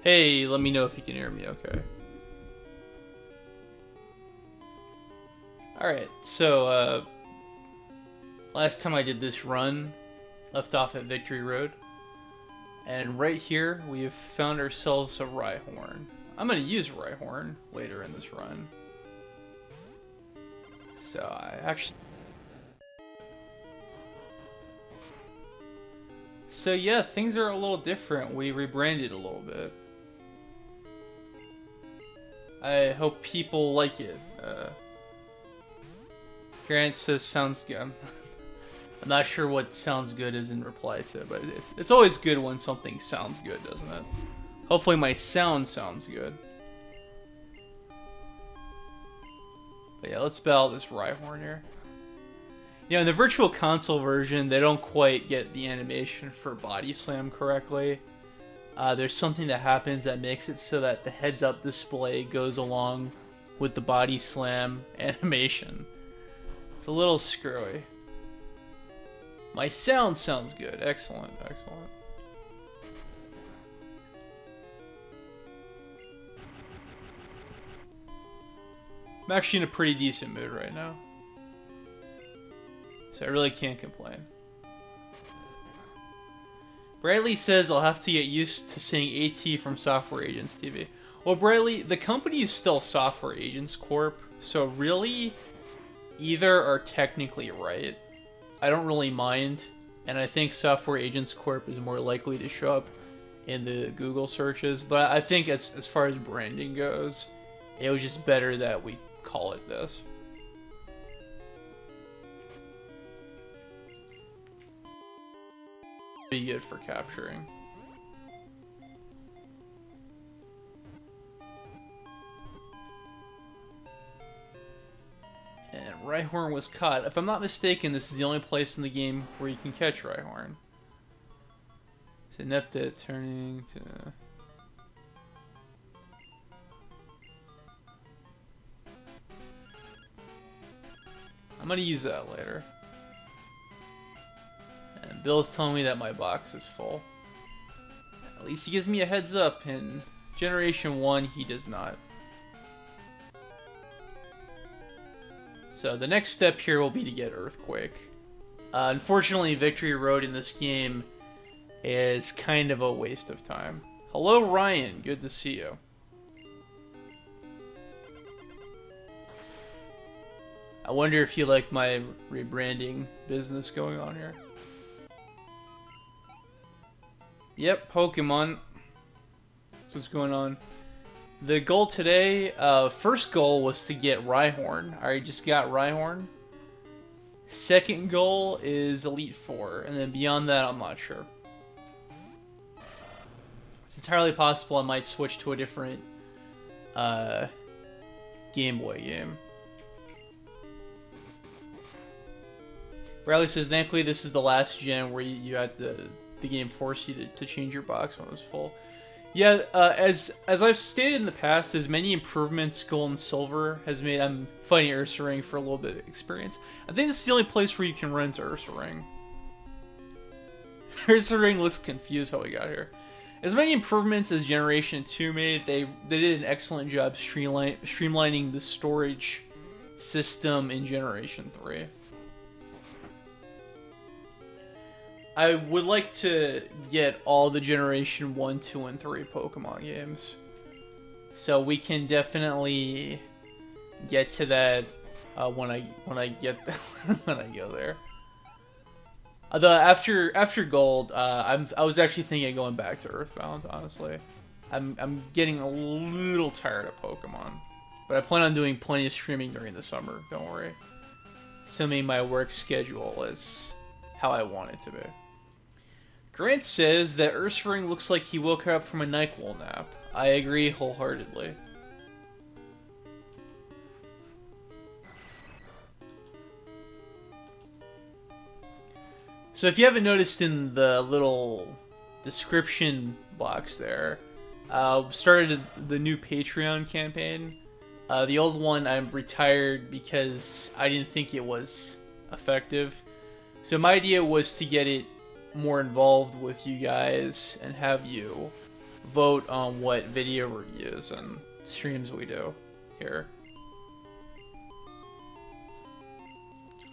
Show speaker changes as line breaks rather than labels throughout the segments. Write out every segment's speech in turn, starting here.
Hey, let me know if you can hear me okay. Alright, so, last time I did this run, left off at Victory Road. And right here, we have found ourselves a Rhyhorn. I'm going to use Rhyhorn later in this run. So, I actually... So yeah, things are a little different. We rebranded a little bit. I hope people like it. Grant says sounds good. I'm not sure what sounds good is in reply to, but it's always good when something sounds good, doesn't it? Hopefully my sound sounds good. But yeah, let's battle this Rhyhorn here. You know, in the Virtual Console version, they don't quite get the animation for Body Slam correctly. There's something that happens that makes it so that the heads-up display goes along with the Body Slam animation. It's a little screwy. My sound sounds good. Excellent, excellent. I'm actually in a pretty decent mood right now. So I really can't complain. Bradley says I'll have to get used to saying AT from Software Agents TV. Well, Bradley, the company is still Software Agents Corp, so really, either are technically right. I don't really mind, and I think Software Agents Corp is more likely to show up in the Google searches, but I think as far as branding goes, it was just better that we call it this. Be good for capturing. And Rhyhorn was caught. If I'm not mistaken, this is the only place in the game where you can catch Rhyhorn. So Nepta turning to... I'm gonna use that later. And Bill's telling me that my box is full. At least he gives me a heads up. In Generation 1, he does not. So the next step here will be to get Earthquake. Unfortunately, Victory Road in this game is kind of a waste of time. Hello, Ryan. Good to see you. I wonder if you like my rebranding business going on here. Yep, Pokemon. That's what's going on. The goal today, first goal was to get Rhyhorn. I just got Rhyhorn. Second goal is Elite Four, and then beyond that, I'm not sure. It's entirely possible I might switch to a different Game Boy game. Bradley says, thankfully, this is the last gen where you had the game forced you to change your box when it was full. Yeah, as I've stated in the past, as many improvements Gold and Silver has made, I'm fighting Ursaring for a little bit of experience. I think this is the only place where you can run into Ursaring. Ursaring looks confused how we got here. As many improvements as Generation 2 made, they did an excellent job streamlining the storage system in Generation 3. I would like to get all the Generation 1, 2, and 3 Pokemon games. So we can definitely get to that when I get when I go there. After Gold, I was actually thinking of going back to Earthbound, honestly. I'm getting a little tired of Pokemon. But I plan on doing plenty of streaming during the summer, don't worry. Assuming my work schedule is how I want it to be. Grant says that Ursaring looks like he woke up from a NyQuil nap. I agree wholeheartedly. So if you haven't noticed in the little description box there, started the new Patreon campaign. The old one I've retired because I didn't think it was effective. So my idea was to get it more involved with you guys and have you vote on what video reviews and streams we do here.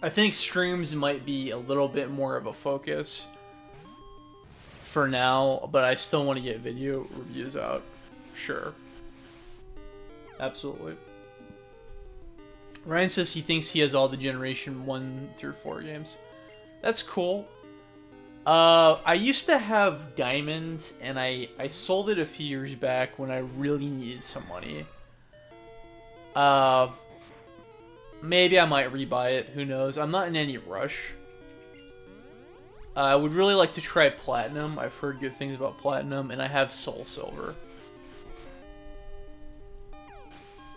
I think streams might be a little bit more of a focus for now, but I still want to get video reviews out. Sure. Absolutely. Ryan says he thinks he has all the Generation 1 through 4 games. That's cool. I used to have Diamond, and I sold it a few years back when I really needed some money. Maybe I might rebuy it, who knows. I'm not in any rush. I would really like to try Platinum. I've heard good things about Platinum, and I have Soul Silver.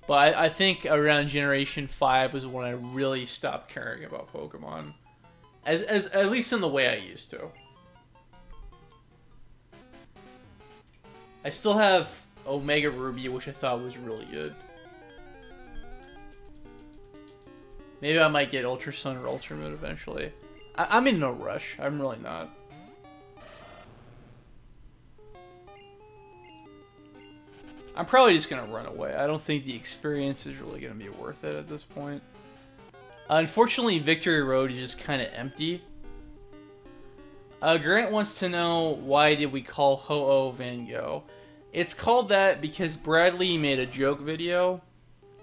But I think around Generation 5 was when I really stopped caring about Pokemon. At least in the way I used to. I still have Omega Ruby, which I thought was really good. Maybe I might get Ultra Sun or Ultra Moon eventually. I'm in no rush. I'm really not. I'm probably just going to run away. I don't think the experience is really going to be worth it at this point. Unfortunately, Victory Road is just kind of empty. Grant wants to know, why did we call Ho-Oh Van Gogh? It's called that because Bradley made a joke video.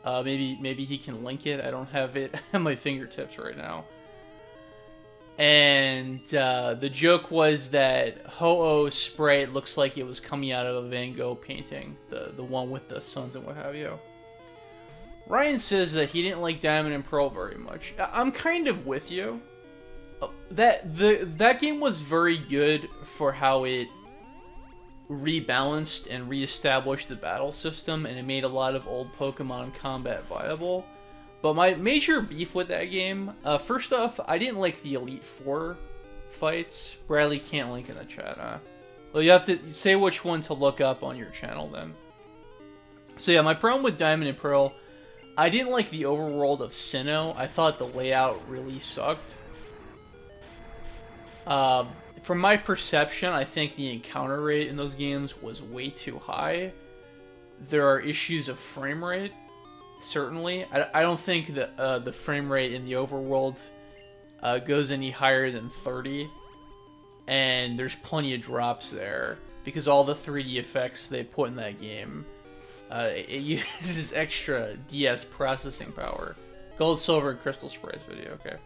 Maybe he can link it. I don't have it at my fingertips right now. And the joke was that Ho-Oh's sprite looks like it was coming out of a Van Gogh painting. The one with the suns and what have you. Ryan says that he didn't like Diamond and Pearl very much. I'm kind of with you. That game was very good for how it rebalanced and reestablished the battle system, and it made a lot of old Pokemon combat viable. But my major beef with that game, first off, I didn't like the Elite Four fights. Bradley can't link in the chat, huh? Well, you have to say which one to look up on your channel then. So yeah, my problem with Diamond and Pearl, I didn't like the overworld of Sinnoh. I thought the layout really sucked. From my perception, I think the encounter rate in those games was way too high. There are issues of frame rate, certainly. I don't think that the frame rate in the overworld goes any higher than 30. And there's plenty of drops there, because all the 3D effects they put in that game, it uses extra DS processing power. Gold, Silver, and Crystal Sprites video, okay.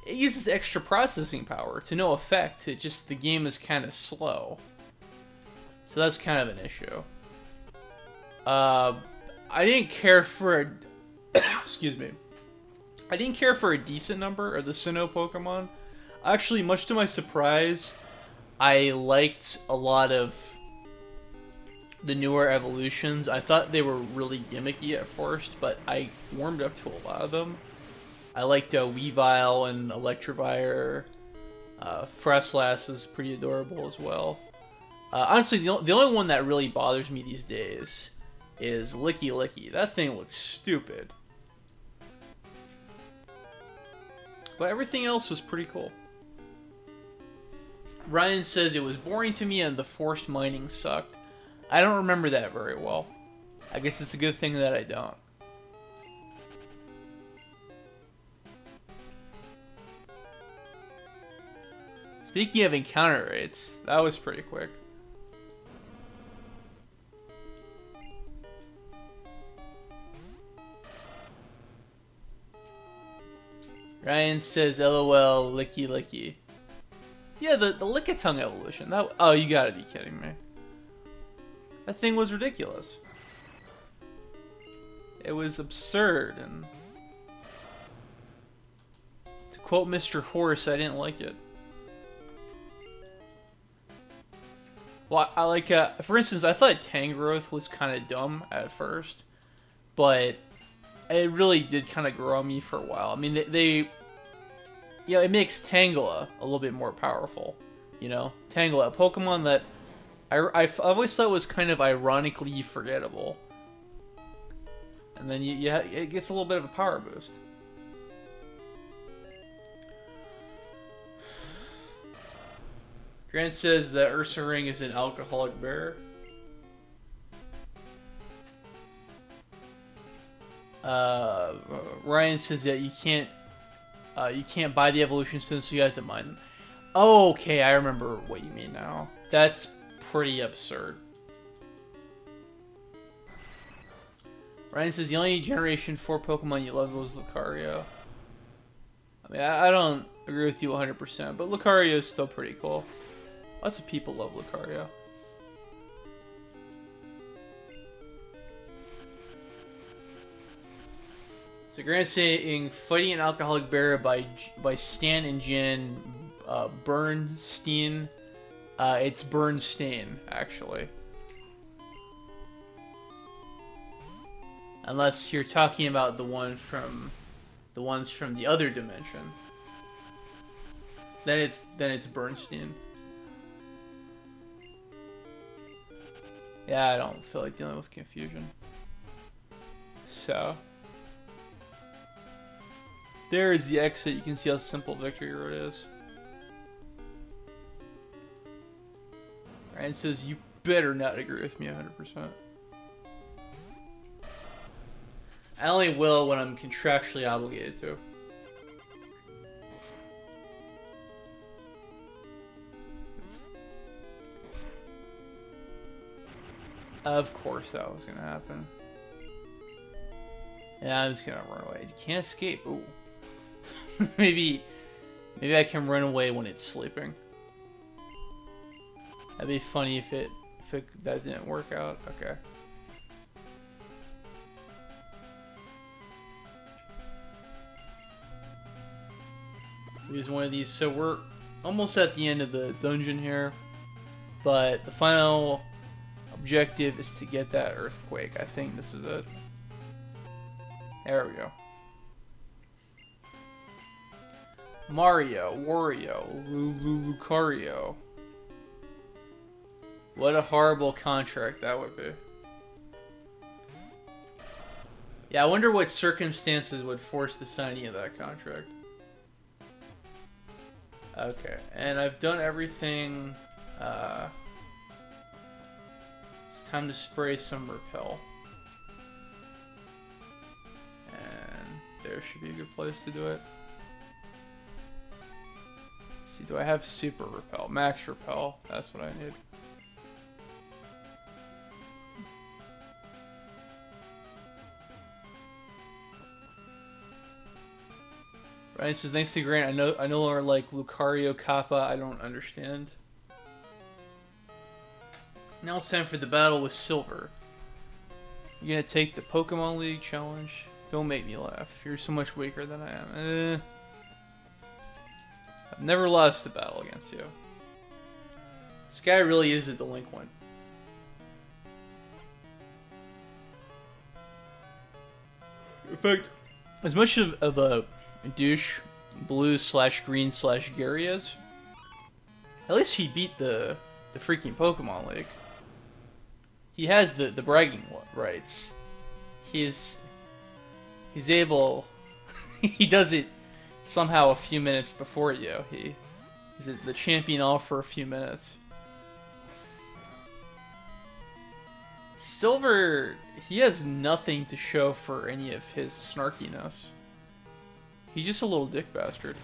It uses extra processing power to no effect. It just, the game is kind of slow. So that's kind of an issue. I didn't care for a... excuse me. I didn't care for a decent number of the Sinnoh Pokemon. Actually, much to my surprise, I liked a lot of the newer evolutions. I thought they were really gimmicky at first, but I warmed up to a lot of them. I liked Weavile and Electivire. Fresslass is pretty adorable as well. Honestly, the only one that really bothers me these days is Licky Licky. That thing looks stupid. But everything else was pretty cool. Ryan says it was boring to me and the forced mining sucked. I don't remember that very well. I guess it's a good thing that I don't. Speaking of encounter rates, that was pretty quick. Ryan says, LOL, Licky Licky. Yeah, the Lickitung evolution. That, oh, you gotta be kidding me. That thing was ridiculous. It was absurd, and to quote Mr. Horse, I didn't like it. Well, I like, for instance, I thought Tangrowth was kind of dumb at first, but it really did kind of grow on me for a while. I mean, you know, it makes Tangela a little bit more powerful, you know? Tangela, a Pokemon that I've always thought was kind of ironically forgettable. And then it gets a little bit of a power boost. Grant says that Ursaring is an alcoholic bear. Ryan says that you can't buy the evolution stones, so you have to mine them. Oh, okay, I remember what you mean now. That's pretty absurd. Ryan says the only Generation 4 Pokemon you loved was Lucario. I mean, I don't agree with you 100%, but Lucario is still pretty cool. Lots of people love Lucario. So Grant's saying Fighting an Alcoholic Bear by Stan and Jen Bernstein. It's Bernstein, actually. Unless you're talking about the ones from the other dimension. Then it's Bernstein. Yeah, I don't feel like dealing with confusion. So there is the exit. You can see how simple Victory Road is. Ryan says you better not agree with me 100%. I only will when I'm contractually obligated to. Of course that was gonna happen. Yeah, I'm just gonna run away. You can't escape. Ooh. maybe I can run away when it's sleeping. That'd be funny if that didn't work out. Okay. Use one of these. So we're almost at the end of the dungeon here, but the final objective is to get that earthquake. I think this is it. There we go. Mario, Wario, Lucario. What a horrible contract that would be. Yeah, I wonder what circumstances would force the signing of that contract. Okay, and I've done everything. It's time to spray some repel. And there should be a good place to do it. Let's see, do I have super repel? Max repel, that's what I need. Ryan says, thanks to Grant, I no longer like Lucario Kappa, I don't understand. Now it's time for the battle with Silver. You're gonna take the Pokemon League challenge? Don't make me laugh. You're so much weaker than I am. I've never lost a battle against you. This guy really is a delinquent. In fact, as much of a douche blue/green/Gary is, at least he beat the freaking Pokemon League. He has the bragging rights. He's able. He does it somehow a few minutes before you. He's the champion all for a few minutes. Silver, he has nothing to show for any of his snarkiness. He's just a little dick bastard.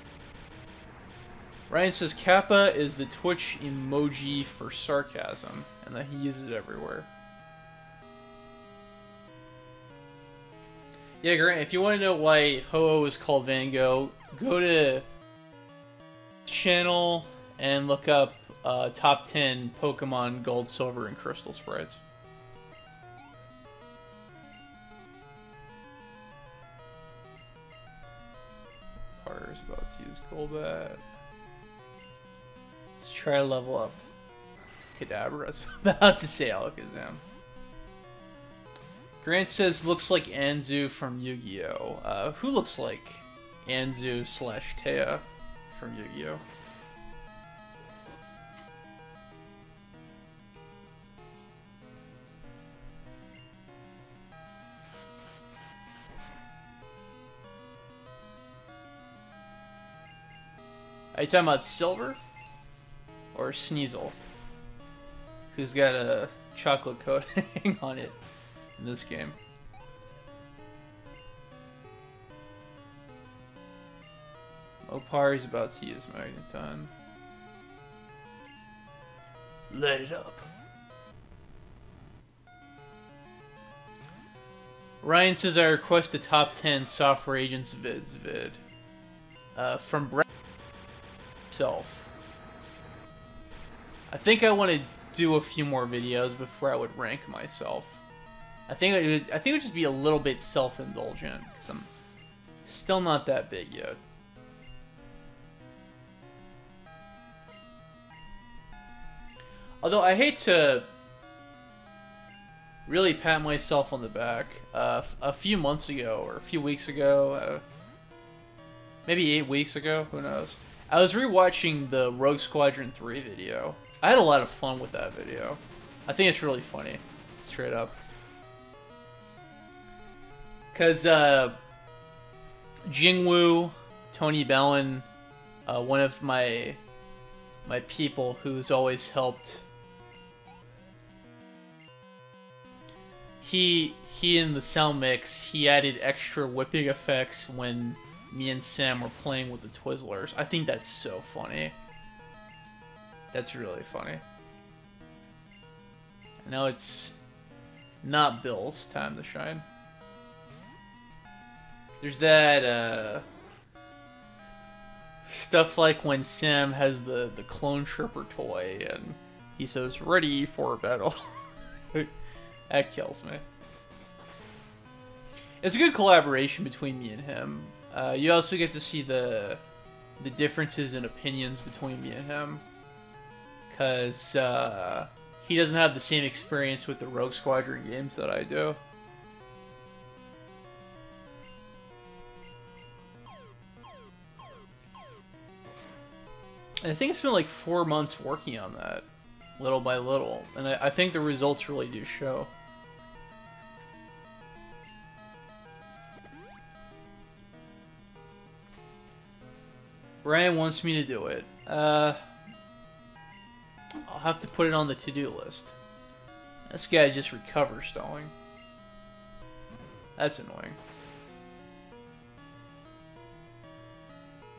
Ryan says Kappa is the Twitch emoji for sarcasm, and that he uses it everywhere. Yeah, Grant, if you want to know why Ho-Oh is called Van Gogh, go to channel and look up top 10 Pokemon Gold, Silver, and Crystal sprites. Parter's about to use Golbat. Let's try to level up Kadabra. I was about to say Alakazam. Grant says, looks like Anzu from Yu-Gi-Oh! Who looks like Anzu/Taya from Yu-Gi-Oh! Are you talking about Silver? Or Sneasel? Who's got a chocolate coating on it in this game. Opari's about to use Magneton. Let it up. Ryan says, I request a top 10 software agents vids vid. From Brad himself. I think I want to do a few more videos before I would rank myself. I think it would just be a little bit self-indulgent, because I'm still not that big yet. Although I hate to really pat myself on the back. A few months ago, or a few weeks ago, maybe 8 weeks ago, who knows, I was rewatching the Rogue Squadron 3 video. I had a lot of fun with that video. I think it's really funny, straight up. Because Jingwu, Tony Bellin, one of my people who's always helped, he in the sound mix, he added extra whipping effects when me and Sam were playing with the Twizzlers. I think that's so funny. That's really funny. Now it's not Bill's time to shine. There's that stuff like when Sam has the Clone Trooper toy and he says, ready for battle. That kills me. It's a good collaboration between me and him. You also get to see the differences in opinions between me and him. Because he doesn't have the same experience with the Rogue Squadron games that I do. I think it's been like 4 months working on that, little by little. And I think the results really do show. Ryan wants me to do it. I'll have to put it on the to-do list. This guy's just recover stalling. That's annoying.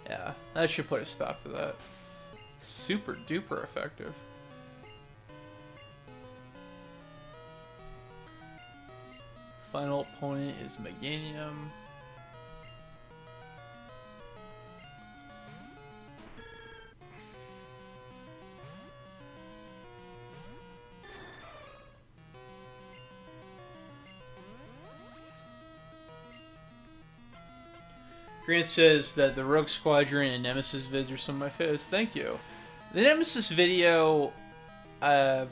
Yeah, that should put a stop to that. Super duper effective. Final opponent is Meganium. Grant says that the Rogue Squadron and Nemesis vids are some of my favorites. Thank you. The Nemesis video, part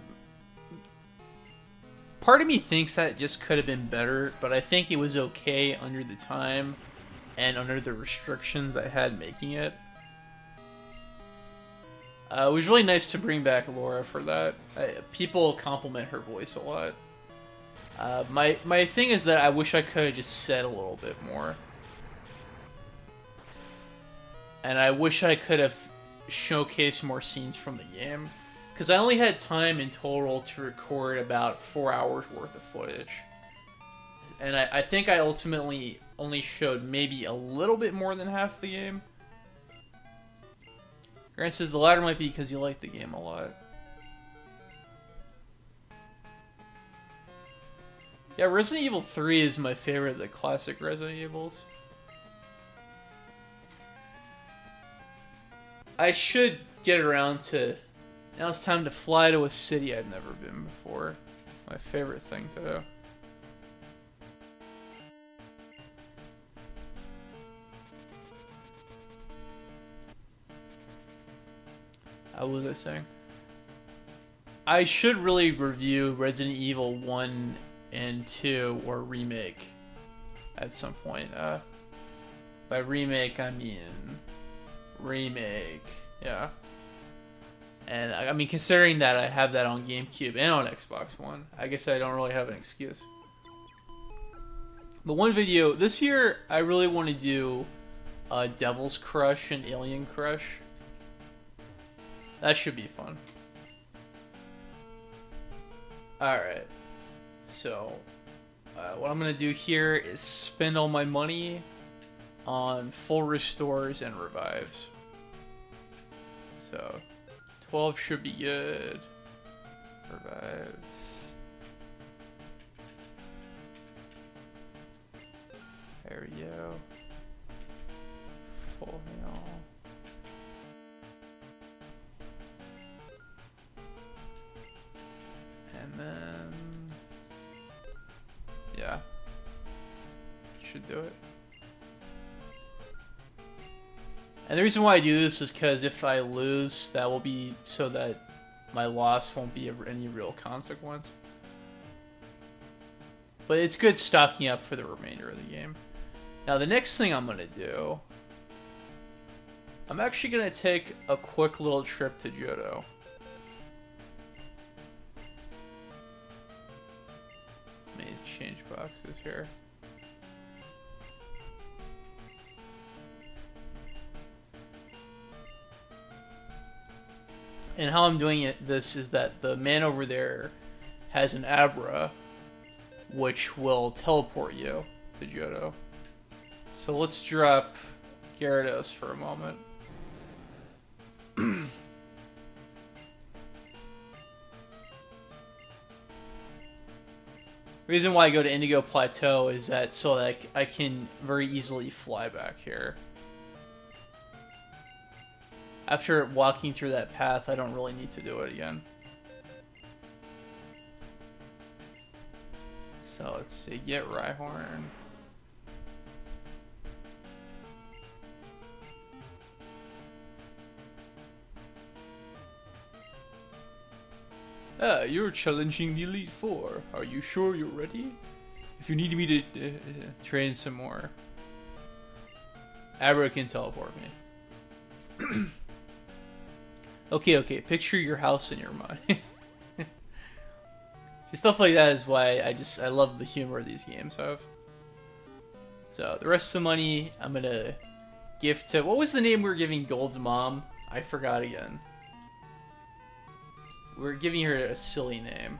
of me thinks that it just could have been better, but I think it was okay under the time and under the restrictions I had making it. It was really nice to bring back Laura for that. People compliment her voice a lot. My thing is that I wish I could have just said a little bit more. And I wish I could have showcased more scenes from the game. Because I only had time in total to record about 4 hours worth of footage. And I think I ultimately only showed maybe a little bit more than half the game. Grant says the latter might be because you like the game a lot. Yeah, Resident Evil 3 is my favorite of the classic Resident Evils. I should get around to... Now it's time to fly to a city I've never been before. My favorite thing to do. What was I saying? I should really review Resident Evil 1 and 2 or remake at some point. By remake, I mean... remake, yeah. And I mean, considering that I have that on GameCube and on Xbox One, I guess I don't really have an excuse. But one video this year, I really want to do Devil's Crush and Alien Crush. That should be fun. Alright, so what I'm gonna do here is spend all my money on full restores and revives. So 12 should be good. Revives. There we go. Full heal. And then, yeah, should do it. And the reason why I do this is because if I lose, that will be so that my loss won't be any real consequence. But it's good stocking up for the remainder of the game. Now the next thing I'm going to do, I'm actually going to take a quick little trip to Johto. Let me change boxes here. And how I'm doing this is that the man over there has an Abra, which will teleport you to Johto. So let's drop Gyarados for a moment. Reason why I go to Indigo Plateau is that so that I can very easily fly back here. After walking through that path, I don't really need to do it again. So let's see, get Rhyhorn. Ah, you're challenging the Elite Four. Are you sure you're ready? If you need me to train some more, Abra can teleport me. Okay, picture your house in your mind. Stuff like that is why I love the humor these games have. So the rest of the money I'm gonna give to, what was the name we were giving Gold's mom? I forgot again. We're giving her a silly name.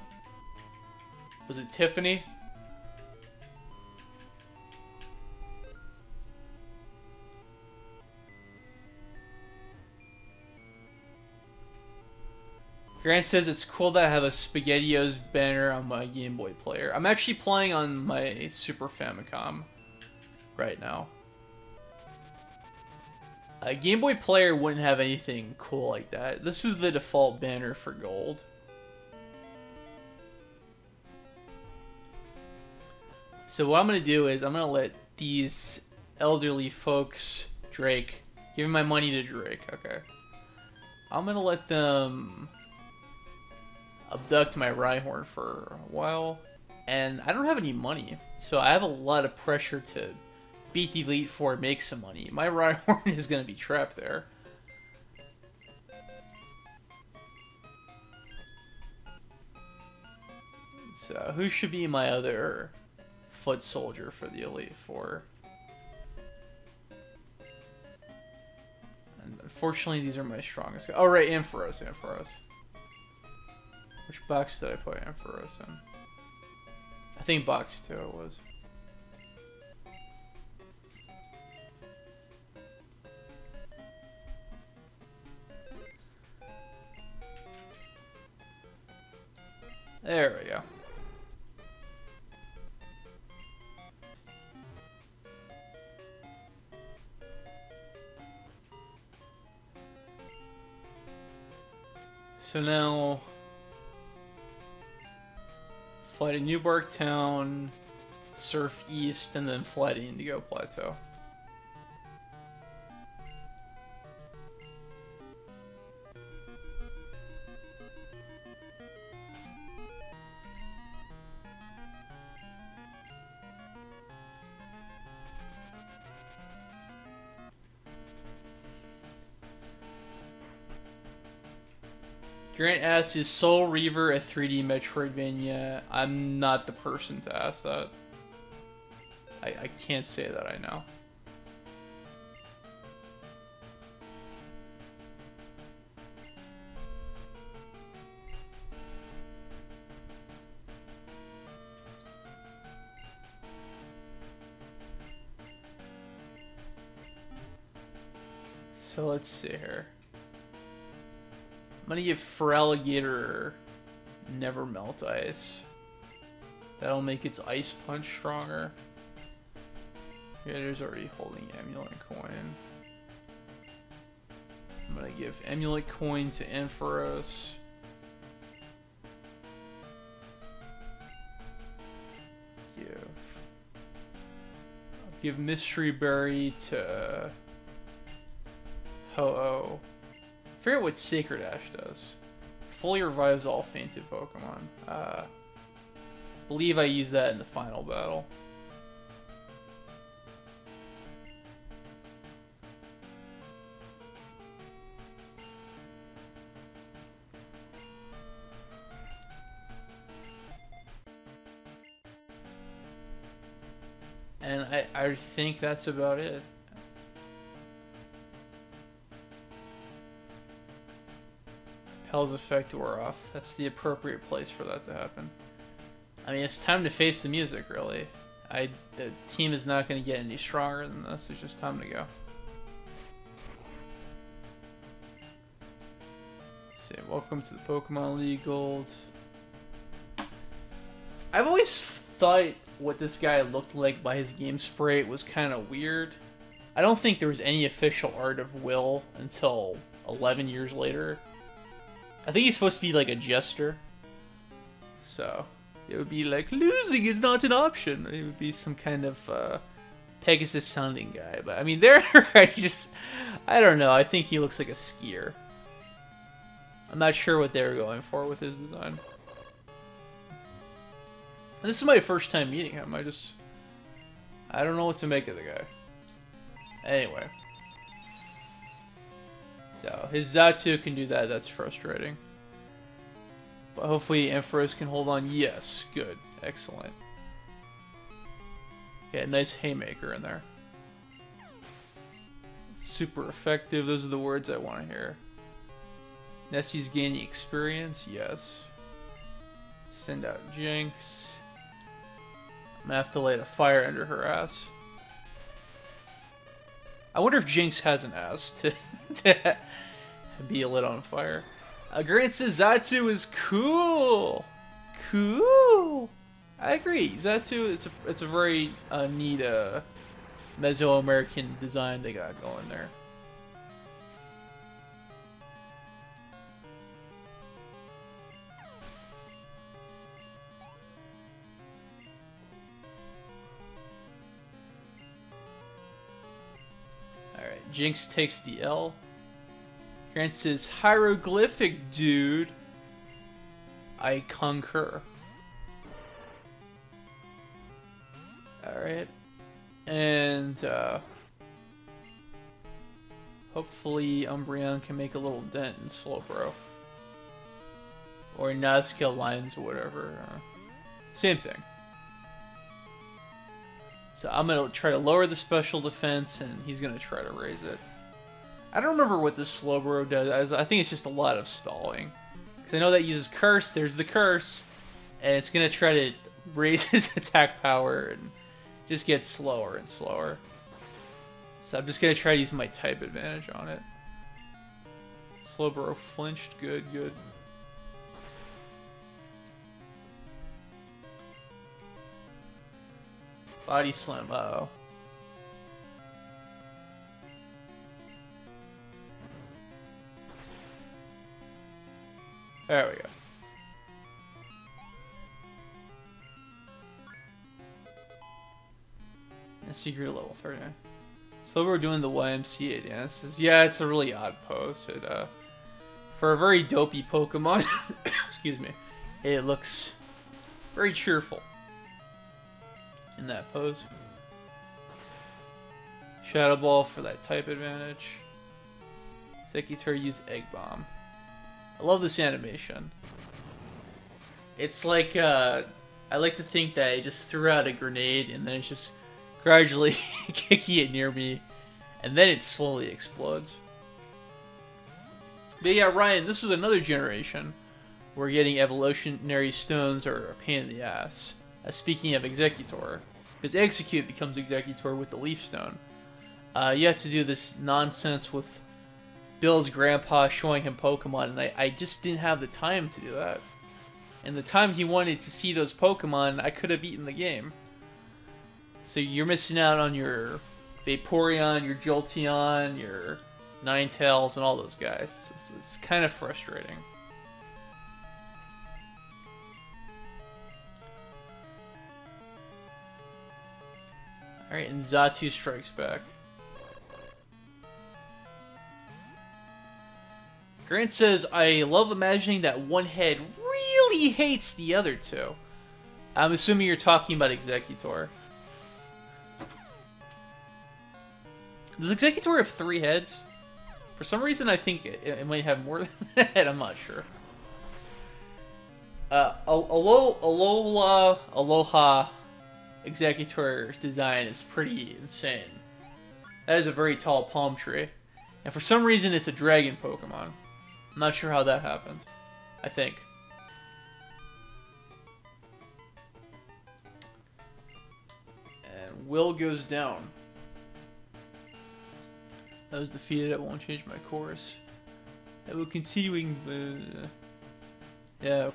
Was it Tiffany? Grant says it's cool that I have a SpaghettiOs banner on my Game Boy player. I'm actually playing on my Super Famicom right now. A Game Boy player wouldn't have anything cool like that. This is the default banner for Gold. So what I'm going to do is I'm going to let these elderly folks, Drake, give my money to Drake, okay. I'm going to let them abduct my Rhyhorn for a while, and I don't have any money, so I have a lot of pressure to beat the Elite Four and make some money. My Rhyhorn is going to be trapped there. So who should be my other foot soldier for the Elite Four? And unfortunately, these are my strongest. Oh right, Ampharos. Which box did I put Ampharos in? I think box 2 it was. There we go. So now, fly to New Bark Town, surf east, and then fly to Indigo Plateau. Grant asks, is Soul Reaver a 3D Metroidvania? I'm not the person to ask that. I can't say that I know. So let's see here. I'm gonna give Feraligatr Never Melt Ice. That'll make its Ice Punch stronger. Creator's already holding Amulet Coin. I'm gonna give Amulet Coin to Ampharos. Give Mystery Berry to Ho-Oh. I forget what Sacred Ash does. Fully revives all fainted Pokemon. I believe I used that in the final battle. And I think that's about it. Hell's effect wore off. That's the appropriate place for that to happen. I mean, it's time to face the music, really. The team is not going to get any stronger than this. It's just time to go. Let's see, welcome to the Pokemon League Gold. I've always thought what this guy looked like by his game spray was kind of weird. I don't think there was any official art of Will until 11 years later. I think he's supposed to be like a jester. So, it would be like, losing is not an option. It would be some kind of Pegasus sounding guy. But I mean, I don't know. I think he looks like a skier. I'm not sure what they were going for with his design. This is my first time meeting him. I don't know what to make of the guy. Anyway. So, his Xatu can do that. That's frustrating. But hopefully Ampharos can hold on. Yes. Good. Excellent. Yeah, nice haymaker in there. Super effective. Those are the words I want to hear. Nessie's gaining experience. Yes. Send out Jinx. I'm gonna have to light a fire under her ass. I wonder if Jinx has an ass to be lit on fire. Grant says Xatu is cool. Cool. I agree. Xatu, it's a very neat Mesoamerican design they got going there. Alright, Jinx takes the L. Grant says, hieroglyphic, dude. I concur. Alright. And, hopefully Umbreon can make a little dent in Slowbro. Or Nazca Lines or whatever. Same thing. So I'm going to try to lower the special defense, and he's going to try to raise it. I don't remember what this Slowbro does. I think it's just a lot of stalling. Because I know that uses Curse. There's the Curse. And it's going to try to raise his attack power and just get slower and slower. So I'm just going to try to use my type advantage on it. Slowbro flinched. Good, good. Body Slam. Uh-oh. There we go. A secret level 39. So we're doing the YMCA dances. Yeah, it's a really odd pose. It, for a very dopey Pokemon, excuse me, it looks very cheerful in that pose. Shadow Ball for that type advantage. Exeggutor use Egg Bomb. I love this animation. It's like, I like to think that it just threw out a grenade and then it's just gradually kicking it near me, and then it slowly explodes. But yeah, Ryan, this is another generation where getting evolutionary stones are a pain in the ass. Speaking of Exeggutor, because Execute becomes Exeggutor with the Leaf Stone. You have to do this nonsense with Bill's grandpa showing him Pokemon, and I just didn't have the time to do that. And the time he wanted to see those Pokemon, I could have beaten the game. So you're missing out on your Vaporeon, your Jolteon, your Ninetales, and all those guys. It's kind of frustrating. Alright, and Xatu strikes back. Grant says, I love imagining that one head really hates the other two. I'm assuming you're talking about Exeggutor. Does Exeggutor have 3 heads? For some reason, I think it might have more than that. I'm not sure. Aloha Exeggutor's design is pretty insane. That is a very tall palm tree. And for some reason, it's a dragon Pokemon. I'm not sure how that happened. I think. And Will goes down. I was defeated. I won't change my course. I will continuing. Yeah,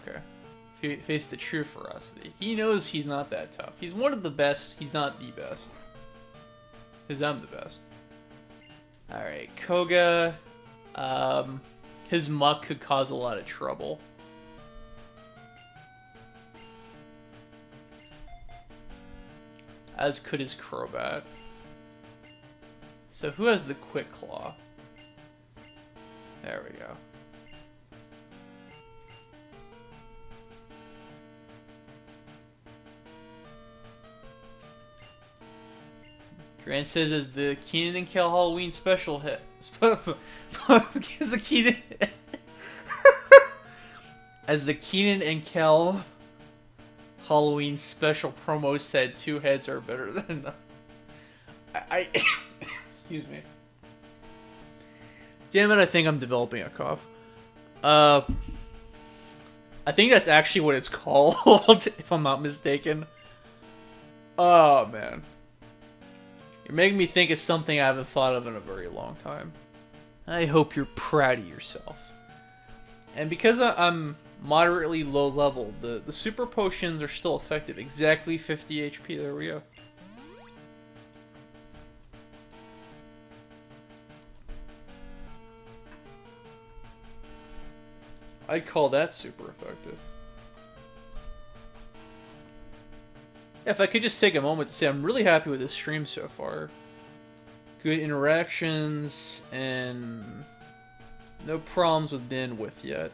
okay. Face the true ferocity. He knows he's not that tough. He's one of the best. He's not the best. Because I'm the best. Alright, Koga. His muck could cause a lot of trouble. As could his Crobat. So who has the Quick Claw? There we go. Grant says as the Keenan and Kel Halloween special hit. As the Keenan as the Keenan and Kel Halloween special promo said, 2 heads are better than I excuse me. Damn it, I think I'm developing a cough. I think that's actually what it's called, if I'm not mistaken. Oh, man. You're making me think of something I haven't thought of in a very long time. I hope you're proud of yourself. And because I'm moderately low level, the super potions are still effective. Exactly 50 HP. There we go. I'd call that super effective. If I could just take a moment to say I'm really happy with this stream so far. Good interactions and no problems with bandwidth yet.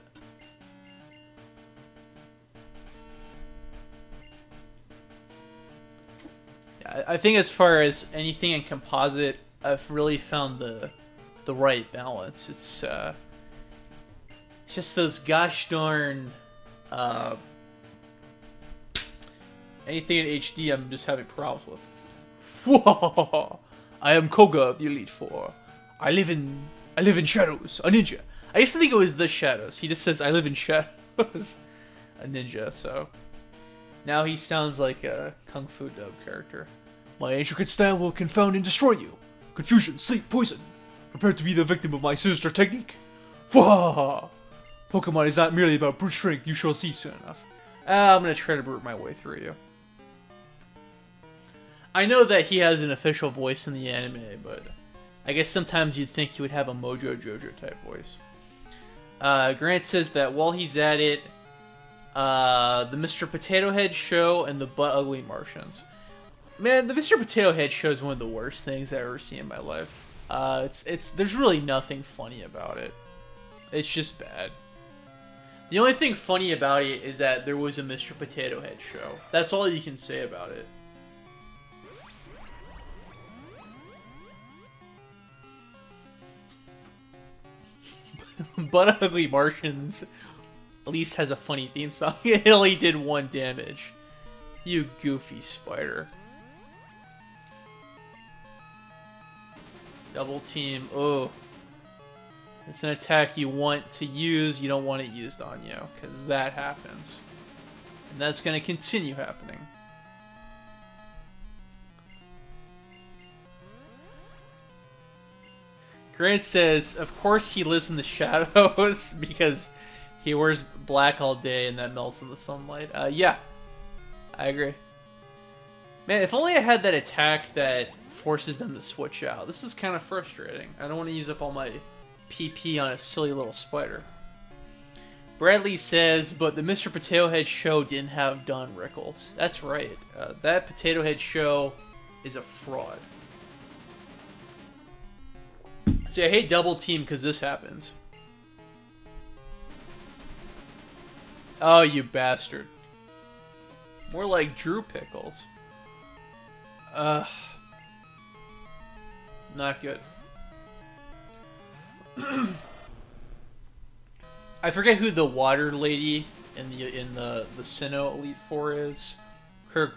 Yeah, I think as far as anything in composite, I've really found the right balance. It's just those gosh darn anything in HD I'm just having problems with. I am Koga of the Elite Four. I live in shadows, a ninja. I used to think it was the shadows. He just says I live in shadows, a ninja. So now he sounds like a Kung Fu dub character. My intricate style will confound and destroy you. Confusion, sleep, poison. Prepare to be the victim of my sinister technique. Pokemon is not merely about brute strength. You shall see soon enough. I'm gonna try to brute my way through you. I know that he has an official voice in the anime, but I guess sometimes you'd think he would have a Mojo Jojo type voice. Grant says that while he's at it, the Mr. Potato Head show and the Butt Ugly Martians. Man, the Mr. Potato Head show is one of the worst things I've ever seen in my life. There's really nothing funny about it. It's just bad. The only thing funny about it is that there was a Mr. Potato Head show. That's all you can say about it. But Ugly Martians at least has a funny theme song. It only did 1 damage. You goofy spider. Double team. Oh. It's an attack you want to use, you don't want it used on you, because that happens. And that's going to continue happening. Grant says, of course he lives in the shadows because he wears black all day and that melts in the sunlight. Yeah, I agree. Man, if only I had that attack that forces them to switch out. This is kind of frustrating. I don't want to use up all my PP on a silly little spider. Bradley says, but the Mr. Potato Head show didn't have Don Rickles. That's right. That Potato Head show is a fraud. See, I hate Double Team because this happens. Oh, you bastard. More like Drew Pickles. Ugh. Not good. I forget who the water lady in the Sinnoh Elite Four is. Her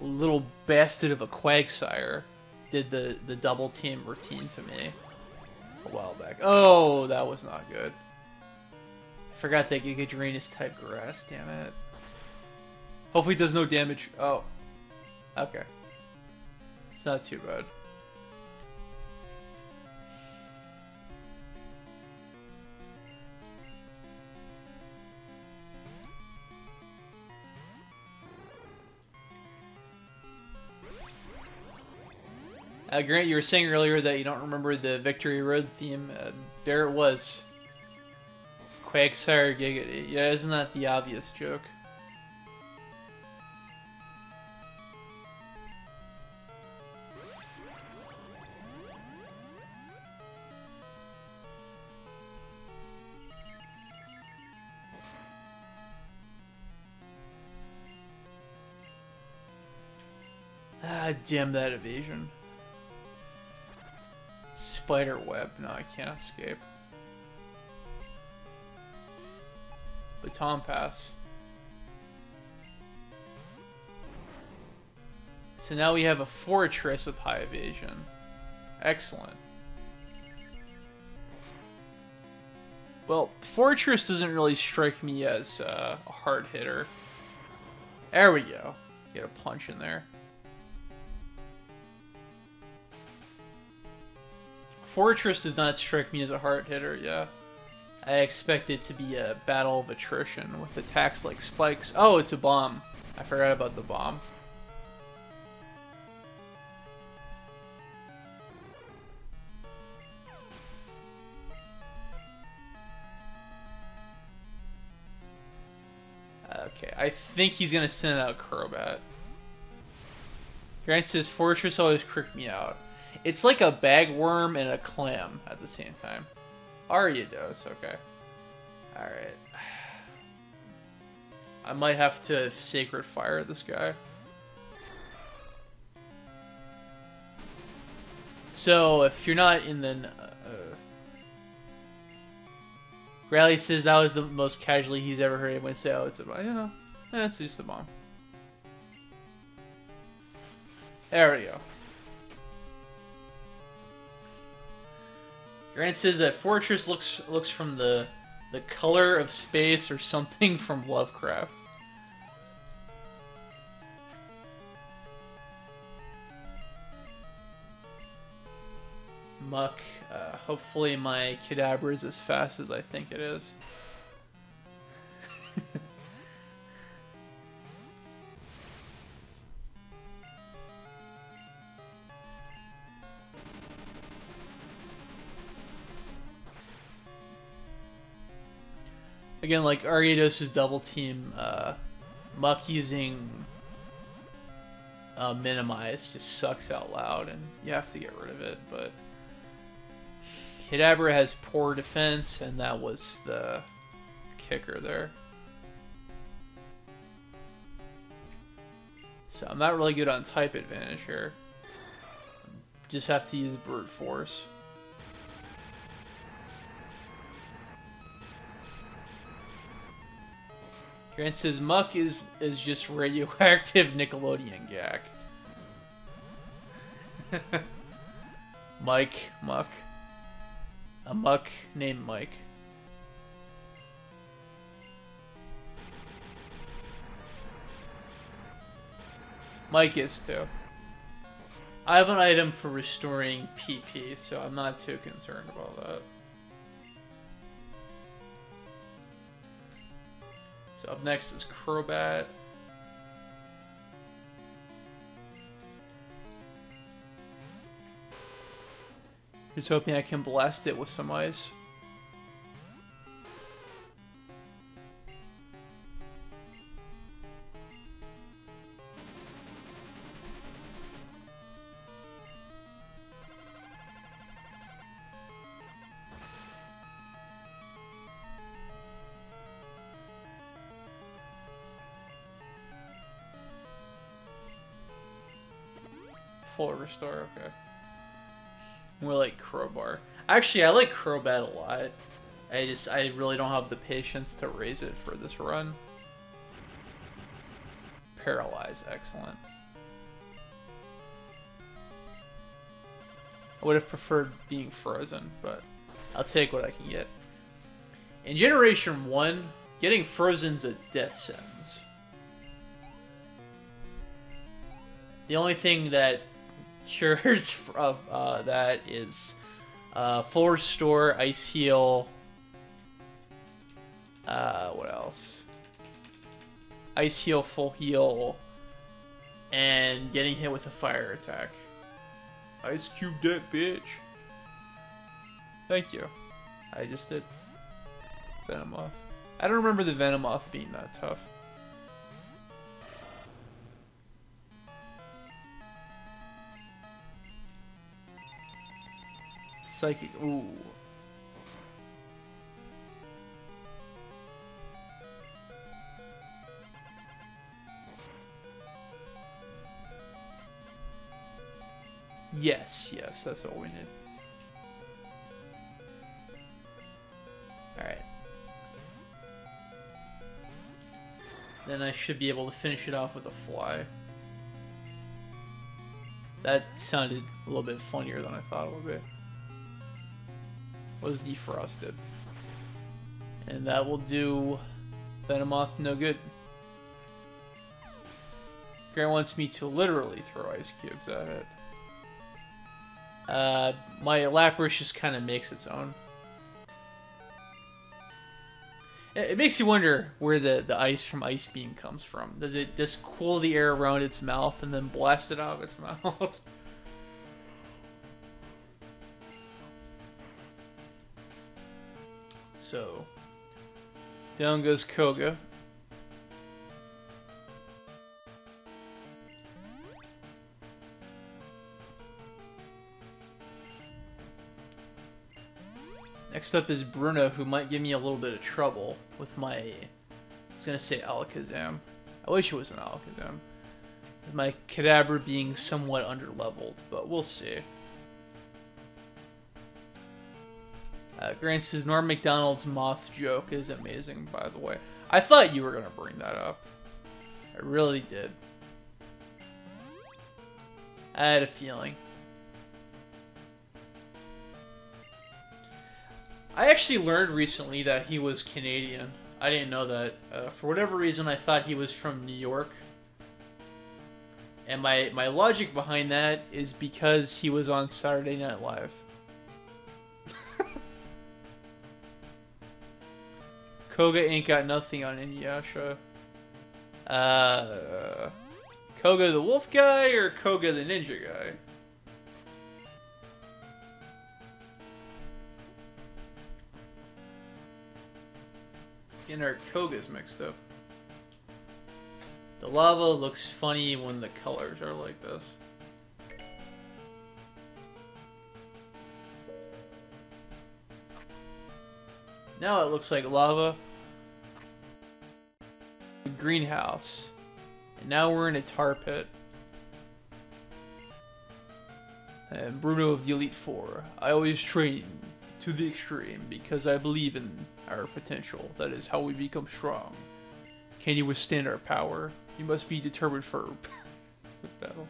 little bastard of a Quagsire did the double team routine to me a while back. Oh, that was not good. I forgot that Giga Drain is type grass, damn it. Hopefully it does no damage. Oh. Okay. It's not too bad. Grant, you were saying earlier that you don't remember the Victory Road theme. There it was. Quagsire Giga. Yeah, isn't that the obvious joke? Ah, damn that evasion. Spider web. No, I can't escape. Baton pass. So now we have a fortress with high evasion. Excellent. Well, fortress doesn't really strike me as a hard hitter. There we go. Get a punch in there. Fortress does not strike me as a hard hitter, yeah. I expect it to be a battle of attrition with attacks like spikes. Oh, it's a bomb. I forgot about the bomb. Okay, I think he's gonna send out Crobat. Grant says Fortress always creeped me out. It's like a bagworm and a clam at the same time. Ariados, okay. Alright. I might have to Sacred Fire this guy. So, if you're not in the... Rally says that was the most casually he's ever heard anyone say, oh, it's a bomb. You know, it's just a bomb. There we go. Grant says that Fortress looks from the color of space or something from Lovecraft. Muck. Hopefully my Kadabra is as fast as I think it is. Again, like Ariados' double team, Muck using Minimize just sucks out loud, and you have to get rid of it, but Kadabra has poor defense, and that was the kicker there. So I'm not really good on type advantage here. Just have to use Brute Force. Grant says Muck is just radioactive Nickelodeon Gak. Muck. A Muck named Mike. Mike is too. I have an item for restoring PP, so I'm not too concerned about that. So up next is Crobat. Just hoping I can blast it with some ice. Full restore, okay. More like Crowbar. Actually, I like Crobat a lot. I really don't have the patience to raise it for this run. Paralyze, excellent. I would have preferred being frozen, but I'll take what I can get. In Generation 1, getting frozen's a death sentence. The only thing that cures of that is full restore, ice heal. What else? Ice heal, full heal, and getting hit with a fire attack. Ice cube that bitch. Thank you. I just did Venomoth. I don't remember the Venomoth being that tough. Psychic, ooh. Yes, that's what we need. Alright. Then I should be able to finish it off with a fly. That sounded a little bit funnier than I thought it would be. Was defrosted. And that will do Venomoth no good. Grant wants me to literally throw ice cubes at it. My Lapras just kind of makes its own. It makes you wonder where the ice from Ice Beam comes from. Does it just cool the air around its mouth and then blast it out of its mouth? So, down goes Koga. Next up is Bruno, who might give me a little bit of trouble with my... I was going to say Alakazam. I wish it was an Alakazam. With my Kadabra being somewhat underleveled, but we'll see. Grant says Norm MacDonald's moth joke is amazing, by the way. I thought you were going to bring that up. I really did. I had a feeling. I actually learned recently that he was Canadian. I didn't know that. For whatever reason, I thought he was from New York. And my logic behind that is because he was on Saturday Night Live. Koga ain't got nothing on Inuyasha. Koga the wolf guy or Koga the ninja guy? Getting our Kogas mixed up. The lava looks funny when the colors are like this. Now it looks like lava. Greenhouse. And now we're in a tar pit. And Bruno of the Elite Four. I always train to the extreme because I believe in our potential. That is how we become strong. Can you withstand our power? You must be determined for battle.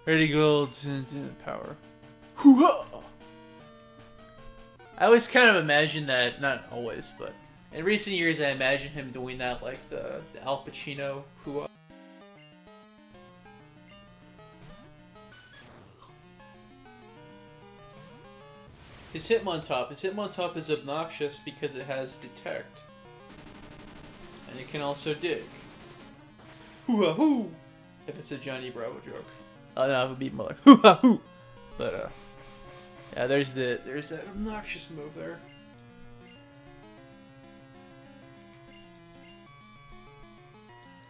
Ready to go to power. Hoo-ha! I always kind of imagine that, not always, but in recent years I imagine him doing that like the Al Pacino hoo-ha. His Hitmontop. His Hitmontop is obnoxious because it has Detect. And it can also dig. Hoo-ha-hoo! If it's a Johnny Bravo joke. Oh no, it would be more like hoo-ha-hoo! But, yeah, there's that obnoxious move there.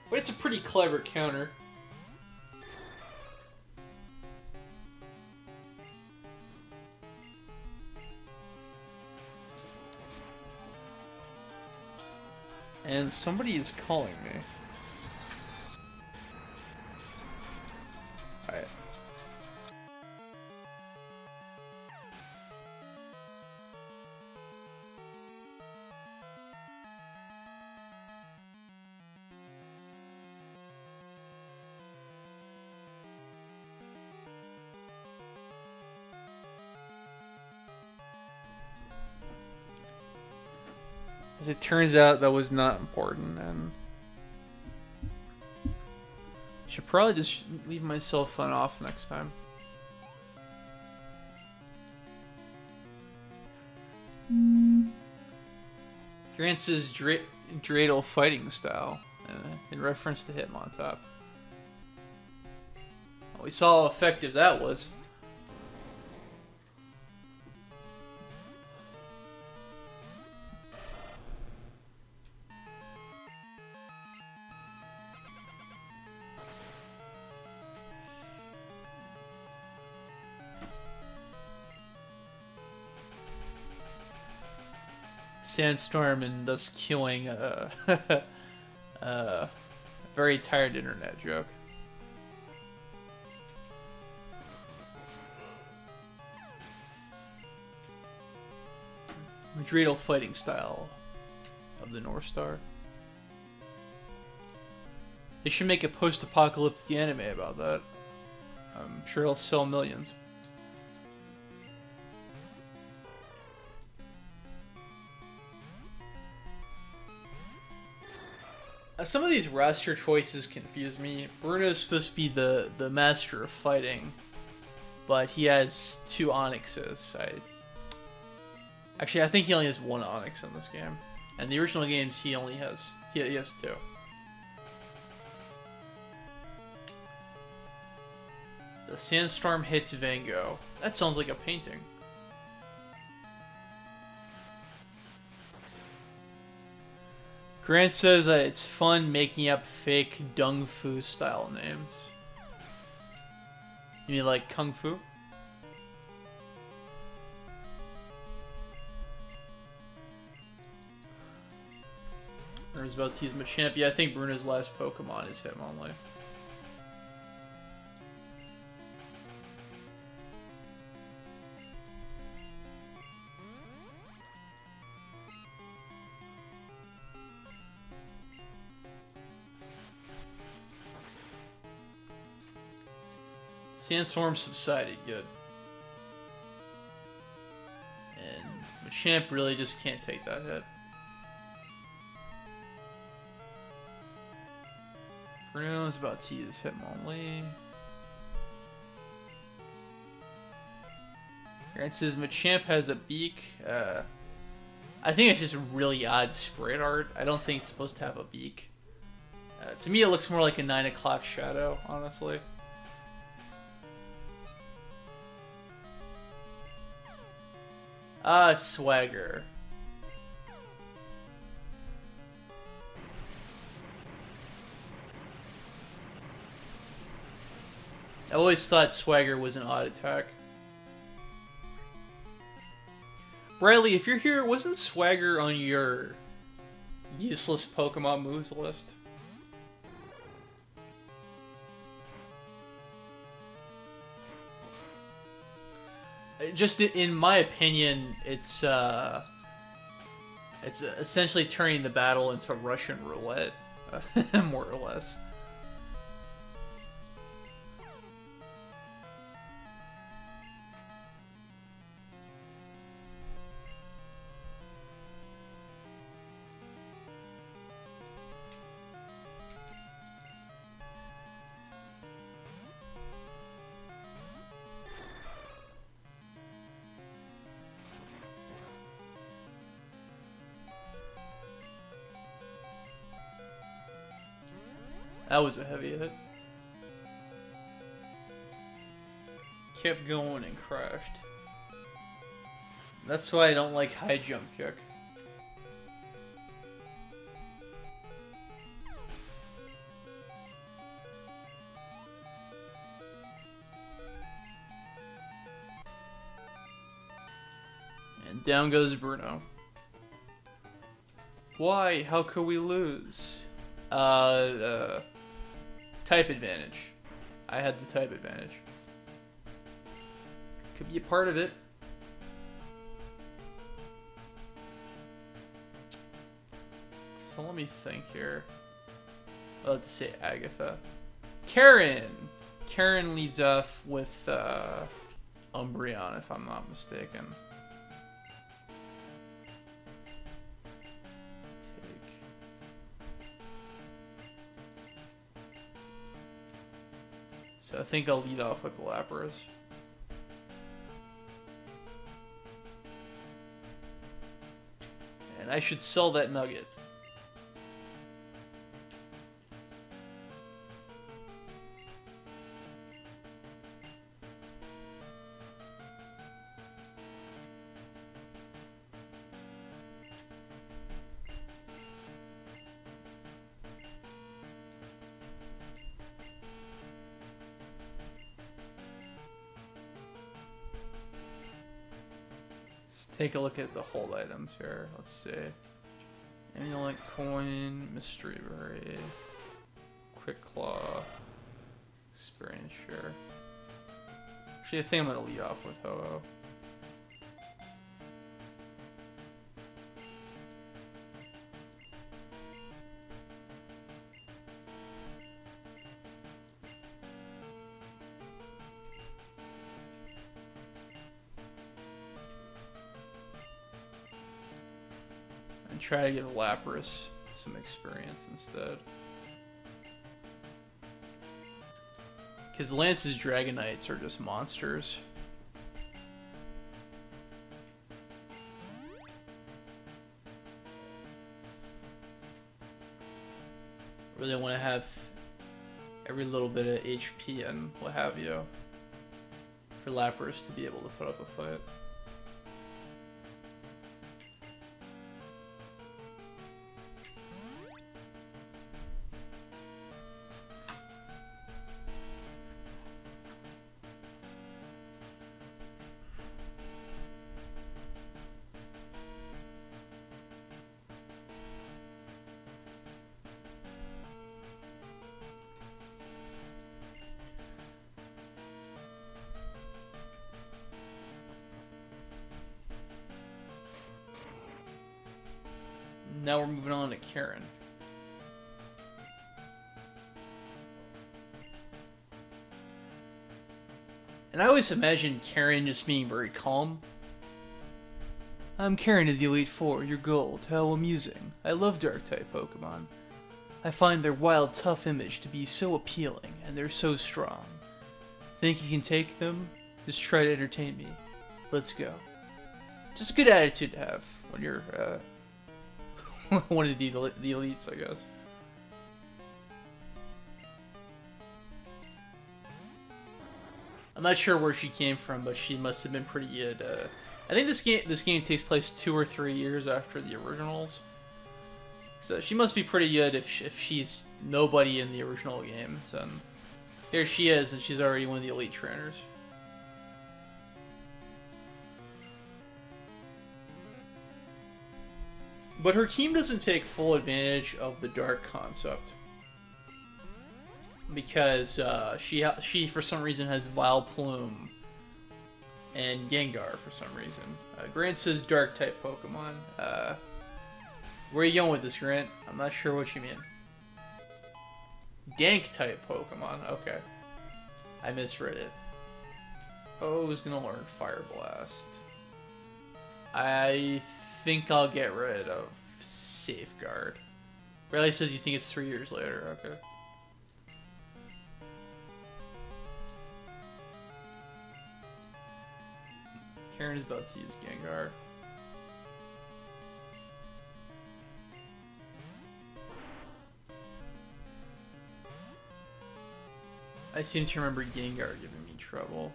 But it's a pretty clever counter. And somebody is calling me. Alright. As it turns out, that was not important, and I should probably just leave my cell phone off next time. Grant's dreidel fighting style, in reference to Hitmontop. Well, we saw how effective that was. Sandstorm and thus killing a very tired internet joke. Dreidel fighting style of the North Star. They should make a post-apocalyptic anime about that. I'm sure it'll sell millions. Some of these roster choices confuse me. Bruno's supposed to be the master of fighting, but he has 2 Onyxes. Actually, I think he only has 1 Onyx in this game. And the original games, he has 2. The Sandstorm hits Vango. That sounds like a painting. Grant says that it's fun making up fake Dung Fu style names. You mean like Kung Fu? Bruno's about to use Machamp. Yeah, I think Bruno's last Pokemon is Hitmonlee. Sandstorm subsided, good. And Machamp really just can't take that hit. Bruno's about to use Hitmonlee. Grant says Machamp has a beak. I think it's just really odd sprite art. I don't think it's supposed to have a beak. To me, it looks more like a 9 o'clock shadow, honestly. Swagger. I always thought Swagger was an odd attack. Bradley, if you're here, wasn't Swagger on your useless Pokemon moves list? Just in my opinion, it's essentially turning the battle into Russian roulette, more or less. That was a heavy hit. Kept going and crashed. That's why I don't like high jump kick. And down goes Bruno. Why? How could we lose? Type advantage. I had the type advantage. Could be a part of it. So let me think here. I'll have to say Agatha. Karen! Karen leads off with Umbreon, if I'm not mistaken. So I think I'll lead off with Lapras. And I should sell that nugget. Take a look at the hold items here. Let's see. Amulet coin, mystery berry, quick claw, experience share. Actually, I think I'm gonna lead off with Ho-Oh. And try to give Lapras some experience instead. Because Lance's Dragonites are just monsters. Really want to have every little bit of HP and what have you for Lapras to be able to put up a fight. Now we're moving on to Karen. And I always imagine Karen just being very calm. I'm Karen of the Elite Four, your gold. How amusing. I love Dark-type Pokemon. I find their wild, tough image to be so appealing, and they're so strong. Think you can take them? Just try to entertain me. Let's go. Just a good attitude to have when you're, one of the elites, I guess. I'm not sure where she came from, but she must have been pretty good. I think this game takes place 2 or 3 years after the originals, so she must be pretty good if she's nobody in the original game. So here she is, and she's already one of the elite trainers. But her team doesn't take full advantage of the dark concept. Because she for some reason has Vileplume and Gengar for some reason. Grant says dark type Pokemon. Where are you going with this, Grant? I'm not sure what you mean. Dank type Pokemon, okay. I misread it. Oh, who's gonna learn Fire Blast? I think I'll get rid of Safeguard. Riley says you think it's 3 years later, okay. Karen is about to use Gengar. I seem to remember Gengar giving me trouble.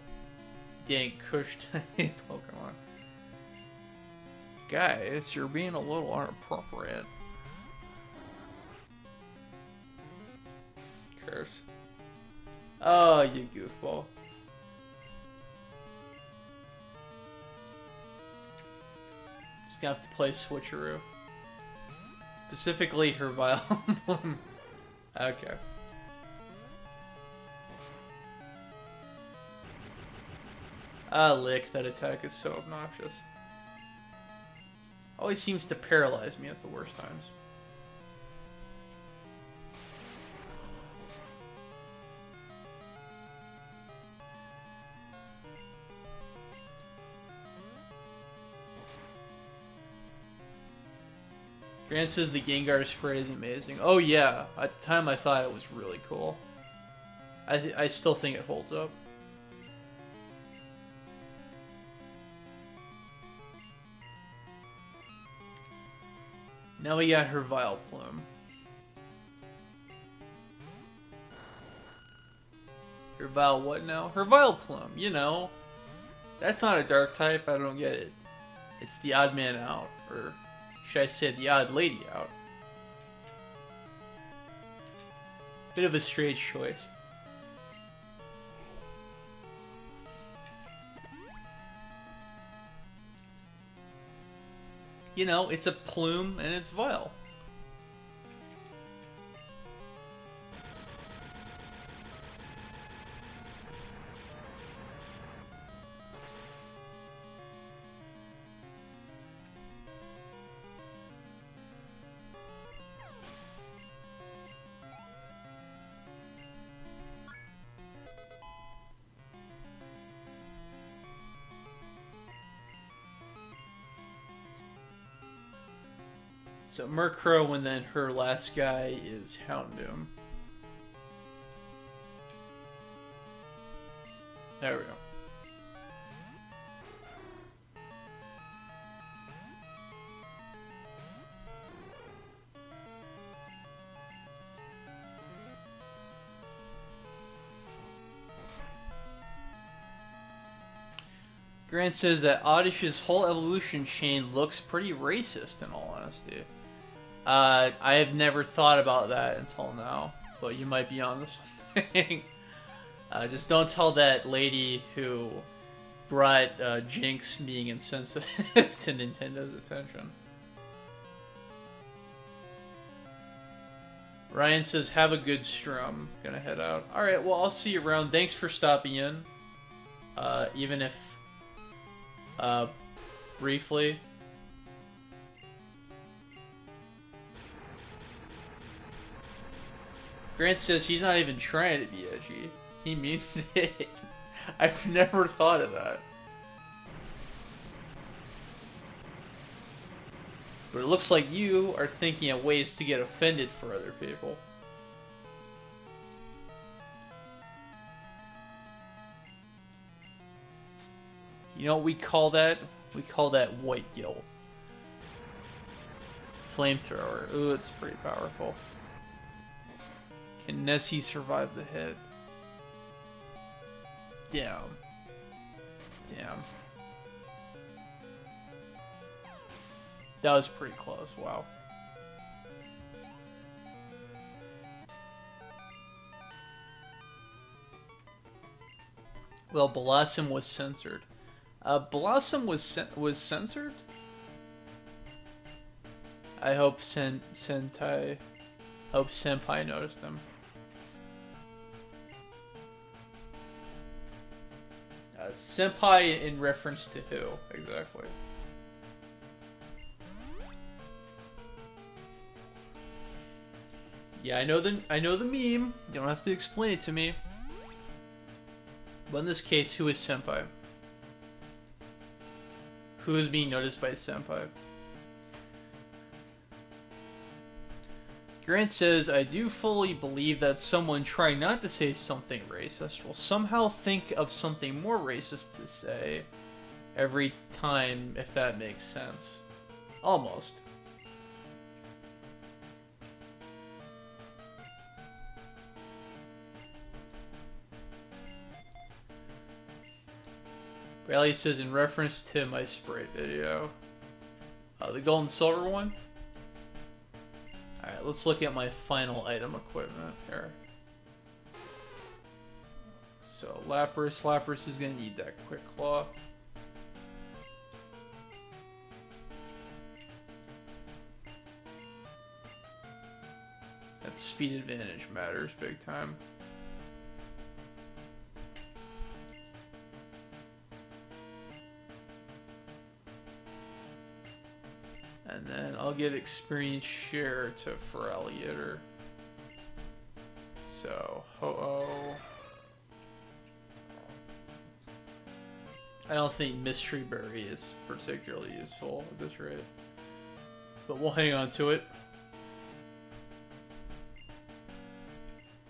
Dang Kush type Pokemon. Guys, you're being a little inappropriate. Curse. Oh, you goofball. Just gonna have to play Switcheroo. Specifically, her Emblem. Okay. Ah, lick. That attack is so obnoxious. Always seems to paralyze me at the worst times. Grant says the Gengar spray is amazing. Oh yeah, at the time I thought it was really cool. I still think it holds up. Now we got her Vileplume. Her what now? Her Vileplume, you know. That's not a dark type, I don't get it. It's the odd man out, or should I say the odd lady out? Bit of a strange choice. You know, it's a plume and it's vile. So Murkrow, and then her last guy is Houndoom. There we go. Grant says that Oddish's whole evolution chain looks pretty racist, in all honesty. I have never thought about that until now, but you might be onto something. Just don't tell that lady who brought Jinx being insensitive to Nintendo's attention. Ryan says, have a good strum. Gonna head out. Alright, well, I'll see you around. Thanks for stopping in. Even if, briefly. Grant says he's not even trying to be edgy. He means it. I've never thought of that. But it looks like you are thinking of ways to get offended for other people. You know what we call that? We call that white guilt. Flamethrower. Ooh, it's pretty powerful. Can Nessie survive the hit? Damn. Damn. That was pretty close, wow. Well, Blossom was censored. Blossom was censored? I hope Senpai noticed them. Senpai in reference to who, exactly? Yeah, I know the meme. You don't have to explain it to me. But in this case, who is Senpai? Who is being noticed by Senpai? Grant says, I do fully believe that someone trying not to say something racist will somehow think of something more racist to say every time, if that makes sense. Almost. Riley says, in reference to my spray video. The gold and silver one? Alright, let's look at my final item equipment here. So, Lapras. Lapras is going to need that Quick Claw. That speed advantage matters big time. And then I'll give experience share to Feraligatr. So, Ho-Oh. I don't think Mystery Berry is particularly useful at this rate. But we'll hang on to it.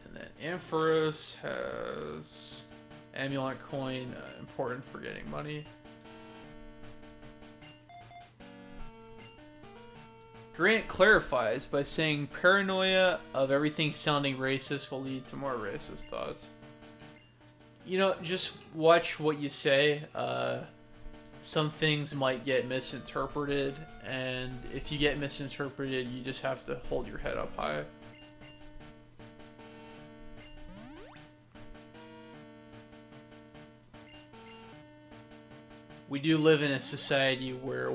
And then Ampharos has Amulet Coin, important for getting money. Grant clarifies by saying paranoia of everything sounding racist will lead to more racist thoughts. You know, just watch what you say. Some things might get misinterpreted, and if you get misinterpreted, you just have to hold your head up high. We do live in a society where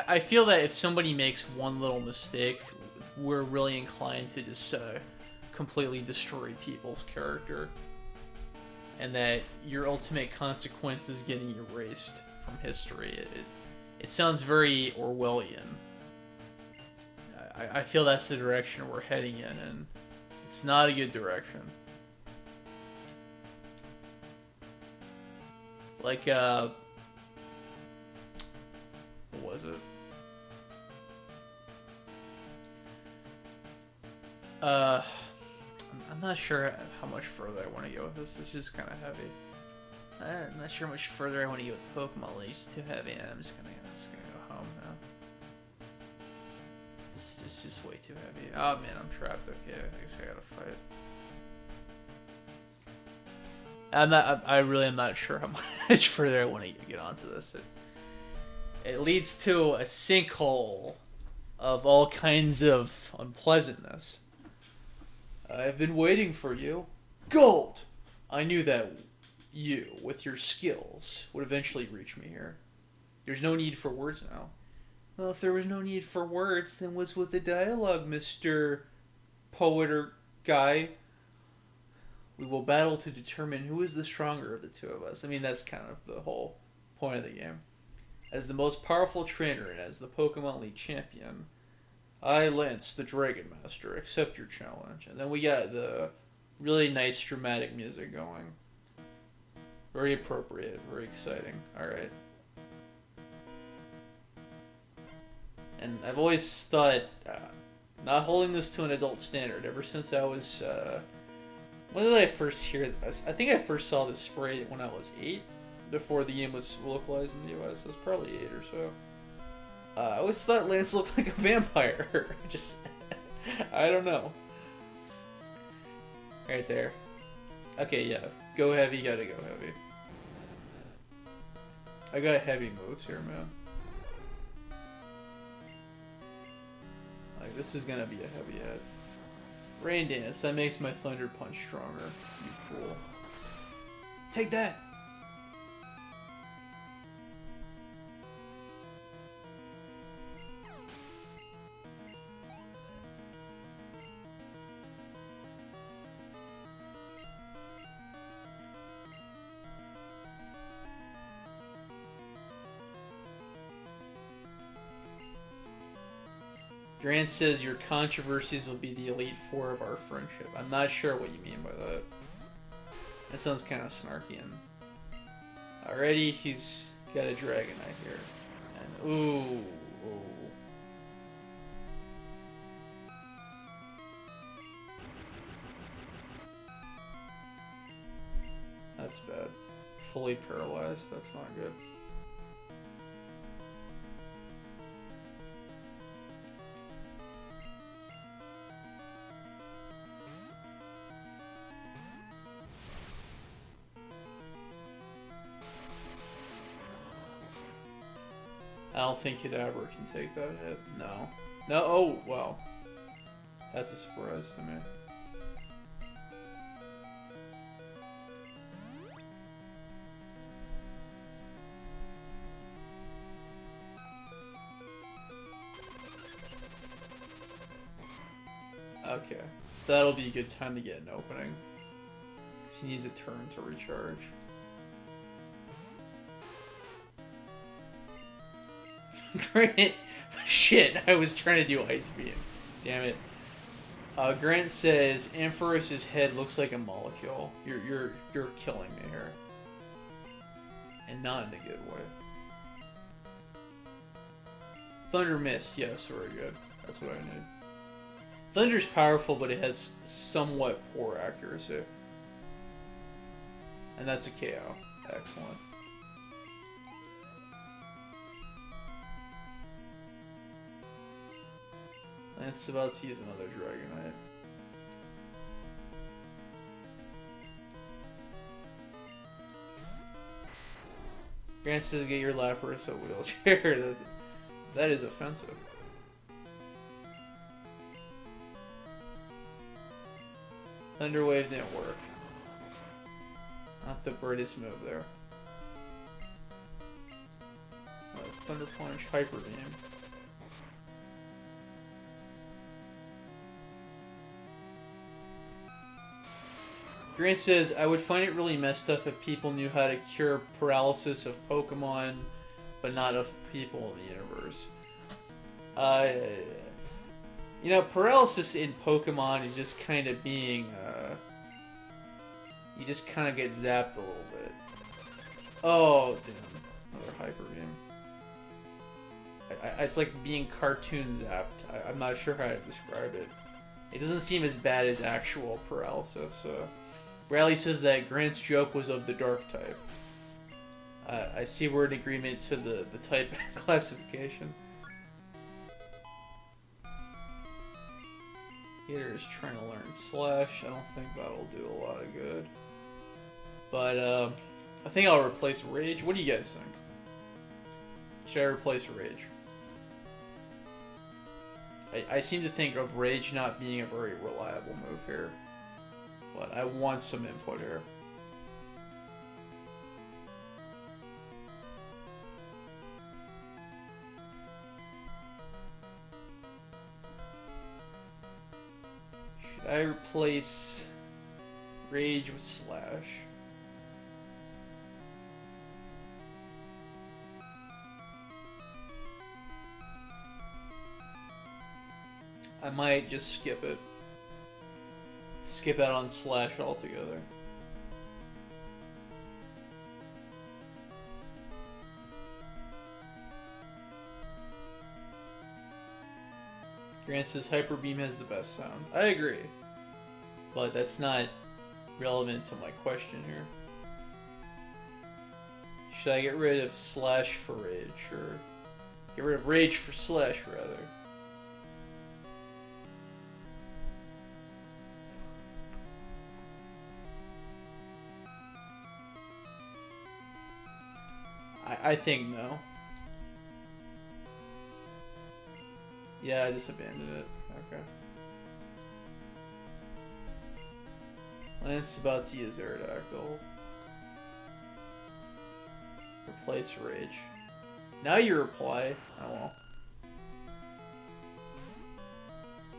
I feel that if somebody makes one little mistake, we're really inclined to just completely destroy people's character. And that your ultimate consequence is getting erased from history. It sounds very Orwellian. I feel that's the direction we're heading in, and it's not a good direction. Like, what was it? I'm not sure how much further I want to go with this. It's just kind of heavy. I'm not sure how much further I want to go with Pokemon League. It's too heavy, and I'm just gonna go home now. It's just way too heavy. Oh man, I'm trapped. Okay, I guess I gotta fight. I really am not sure how much further I want to get onto this. It leads to a sinkhole of all kinds of unpleasantness. I've been waiting for you. Gold! I knew that you, with your skills, would eventually reach me here. There's no need for words now. Well, if there was no need for words, then what's with the dialogue, Mr. Poet or guy? We will battle to determine who is the stronger of the two of us. I mean, that's kind of the whole point of the game. As the most powerful trainer and as the Pokemon League champion, I, Lance, the Dragon Master, accept your challenge. And then we got the really nice dramatic music going. Very appropriate, very exciting. Alright. And I've always thought, not holding this to an adult standard, ever since I was, when did I first hear this? I think I first saw this spray when I was 8, before the game was localized in the US. I was probably 8 or so. I always thought Lance looked like a vampire. Just, I don't know. Right there. Okay, yeah. Go heavy, gotta go heavy. I got heavy moves here, man. Like, this is gonna be a heavy hit. Rain Dance, that makes my Thunder Punch stronger, you fool. Take that! Grant says your controversies will be the Elite Four of our friendship. I'm not sure what you mean by that. That sounds kind of snarky. And already he's got a Dragonite here. And ooh. That's bad. Fully paralyzed. That's not good. I don't think Kadabra can take that hit. No. No, oh, wow. That's a surprise to me. Okay. That'll be a good time to get an opening. He needs a turn to recharge. Grant, shit, I was trying to do Ice Beam. Damn it. Grant says Ampharos' head looks like a molecule. You're killing me here. And not in a good way. Thunder Mist, yes, very good. That's what I need. Thunder's powerful, but it has somewhat poor accuracy. And that's a KO. Excellent. Lance is about to use another Dragonite. Grant says get your Lapras a wheelchair. That is offensive. Thunder Wave didn't work. Not the brightest move there. Thunder Punch, Hyper Beam. Grant says, I would find it really messed up if people knew how to cure paralysis of Pokemon, but not of people in the universe. You know, paralysis in Pokemon is just kind of being, you just kind of get zapped a little bit. Oh, damn. Another Hyper Beam. It's like being cartoon zapped. I'm not sure how to describe it. It doesn't seem as bad as actual paralysis. Bradley says that Grant's joke was of the dark type. I see we're in agreement to the type classification. Gator is trying to learn Slash. I don't think that'll do a lot of good. But I think I'll replace Rage. What do you guys think? Should I replace Rage? I seem to think of Rage not being a very reliable move here. But I want some input here. Should I replace Rage with Slash? I might just skip it. Skip out on Slash altogether. Grant says Hyper Beam has the best sound. I agree. But that's not relevant to my question here. Should I get rid of Slash for Rage? Or get rid of Rage for Slash, rather? I think no. Yeah, I just abandoned it. Okay. Lance is about to use Aerodactyl. Replace Rage. Now you reply. Oh well.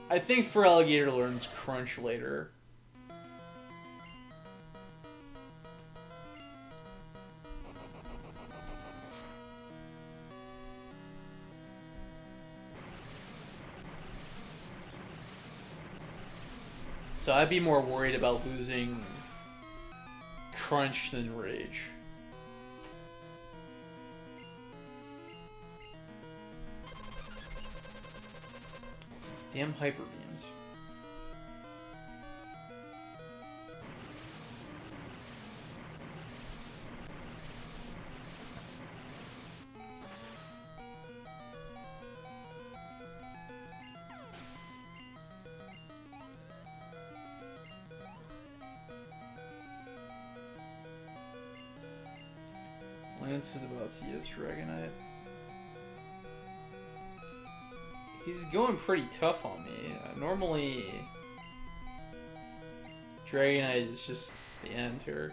I think Feraligatr learns Crunch later. So I'd be more worried about losing Crunch than Rage. These damn Hyper Beams. Lance is about to use Dragonite. He's going pretty tough on me. Normally, Dragonite is just the end here.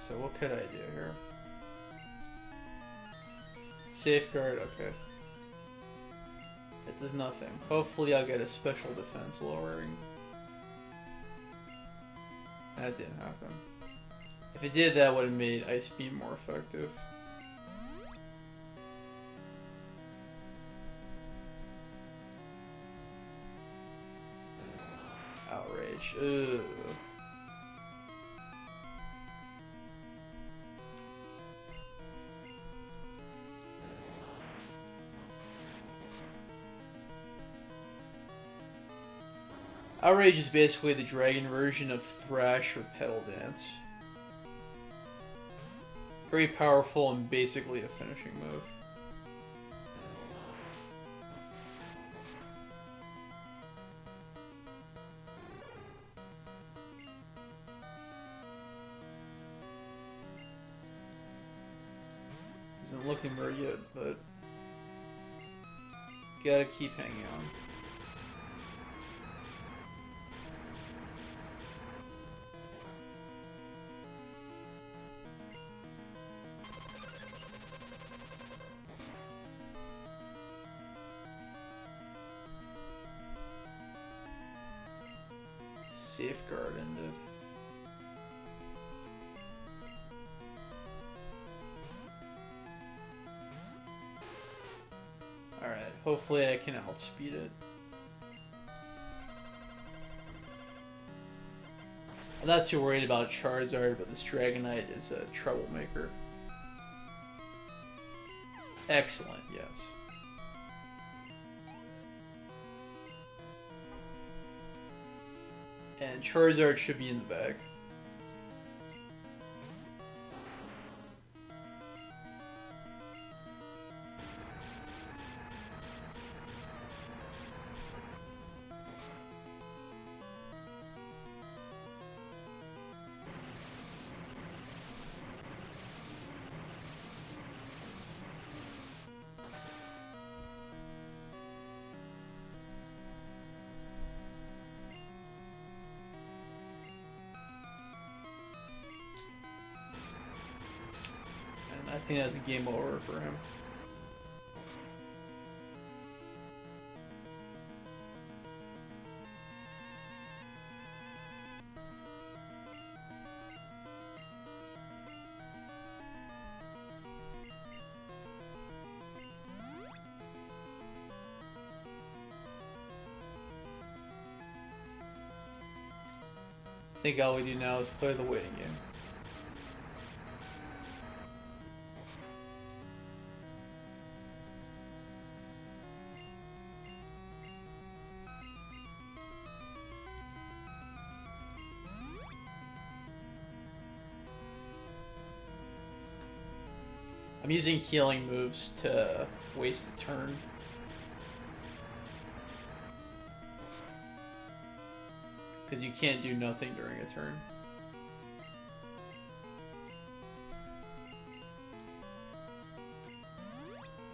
So what could I do here? Safeguard, okay. It does nothing. Hopefully I'll get a special defense lowering. That didn't happen. If it did, that would have made Ice Beam more effective. Outrage. Ugh. Outrage is basically the dragon version of Thrash or Petal Dance. Very powerful and basically a finishing move. Isn't looking very good, but gotta keep hanging on. Safeguard ended. Alright, hopefully I can outspeed it. I'm not too worried about Charizard, but this Dragonite is a troublemaker. Excellent, yes. And Charizard should be in the bag. I think that's a game over for him. I think all we do now is play the waiting game. I'm using healing moves to waste a turn. Because you can't do nothing during a turn.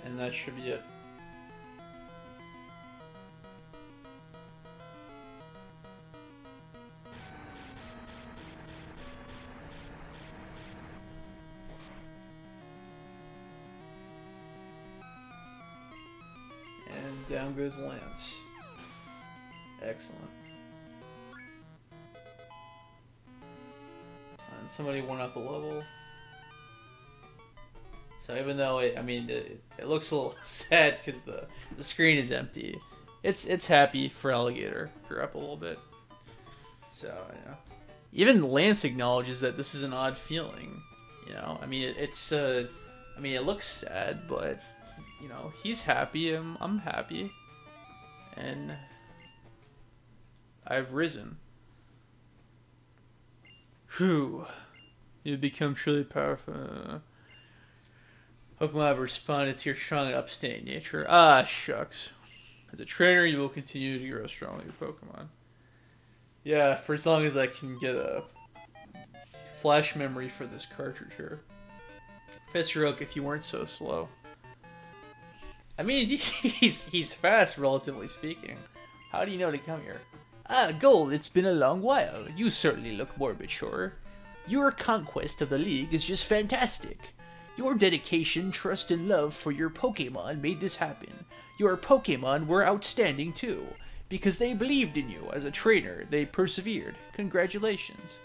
And that should be it. And down goes Lance. Excellent. And somebody went up a level. So even though it looks a little sad because the screen is empty, it's happy for Alligator. Grew up a little bit. So yeah. Even Lance acknowledges that this is an odd feeling. You know, I mean it looks sad, but you know he's happy. I'm happy, and I've risen. Whew. You've become truly powerful. Pokemon have responded to your strong and upstate nature. Ah, shucks. As a trainer, you will continue to grow strong with your Pokemon. Yeah, for as long as I can get a flash memory for this cartridge here. Professor Oak, if you weren't so slow. I mean, he's fast, relatively speaking. How do you know to come here? Ah, Gold, it's been a long while. You certainly look more mature. Your conquest of the League is just fantastic. Your dedication, trust, and love for your Pokemon made this happen. Your Pokemon were outstanding too. Because they believed in you as a trainer, they persevered. Congratulations.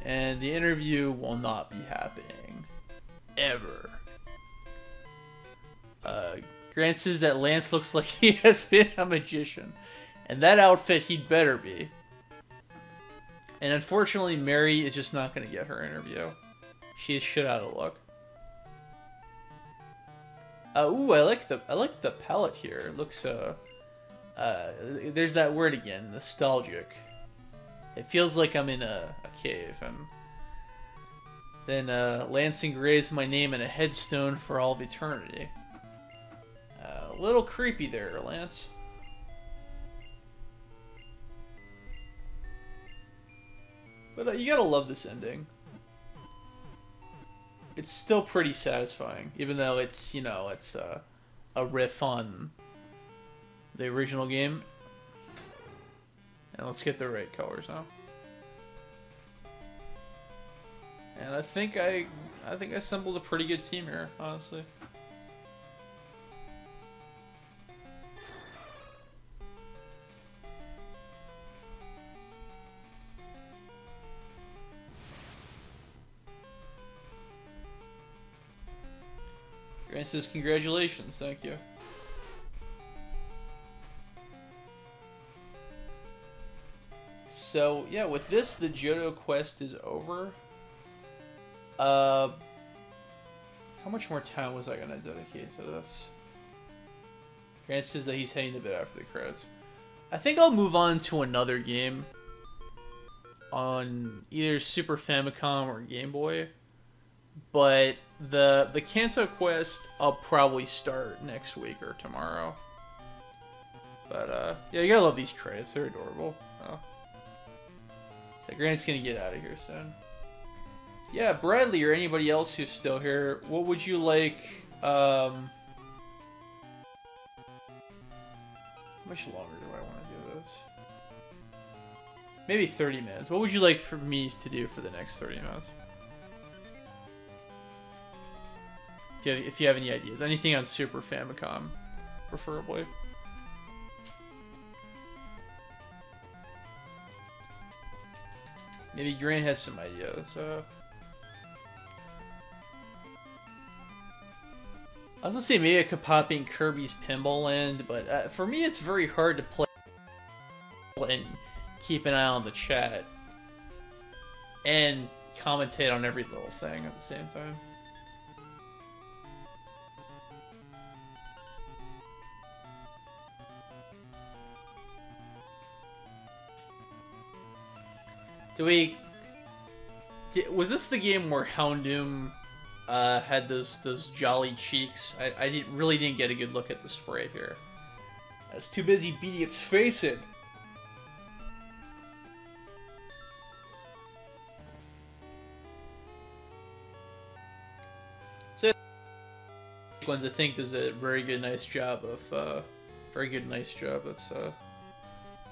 And the interview will not be happening. Ever. Grant says that Lance looks like he has been a magician. And that outfit, he'd better be. And unfortunately, Mary is just not going to get her interview. She is shit out of luck. Ooh, I like the palette here. It looks, there's that word again, nostalgic. It feels like I'm in a cave. Then Lance engraves my name in a headstone for all of eternity. A little creepy there, Lance. But you gotta love this ending. It's still pretty satisfying, even though it's, you know, it's a riff on the original game. And let's get the right colors now. And I think I assembled a pretty good team here, honestly. Grant says, congratulations, thank you. So, yeah, with this, the Johto quest is over. How much more time was I going to dedicate to this? Grant says that he's heading to bed after the credits. I think I'll move on to another game on either Super Famicom or Game Boy. But the Kanto quest, I'll probably start next week or tomorrow. But, yeah, you gotta love these credits. They're adorable. Oh. So Grant's gonna get out of here soon. Yeah, Bradley or anybody else who's still here, what would you like, how much longer do I want to do this? Maybe 30 minutes. What would you like for me to do for the next 30 minutes? If you have any ideas. Anything on Super Famicom, preferably. Maybe Grant has some ideas. I was gonna say maybe I could pop in Kirby's Pinball Land, but for me it's very hard to play and keep an eye on the chat and commentate on every little thing at the same time. Was this the game where Houndoom had those jolly cheeks? I really didn't get a good look at the sprite here. I was too busy beating its face in. So, ones I think does a very good, nice job of That's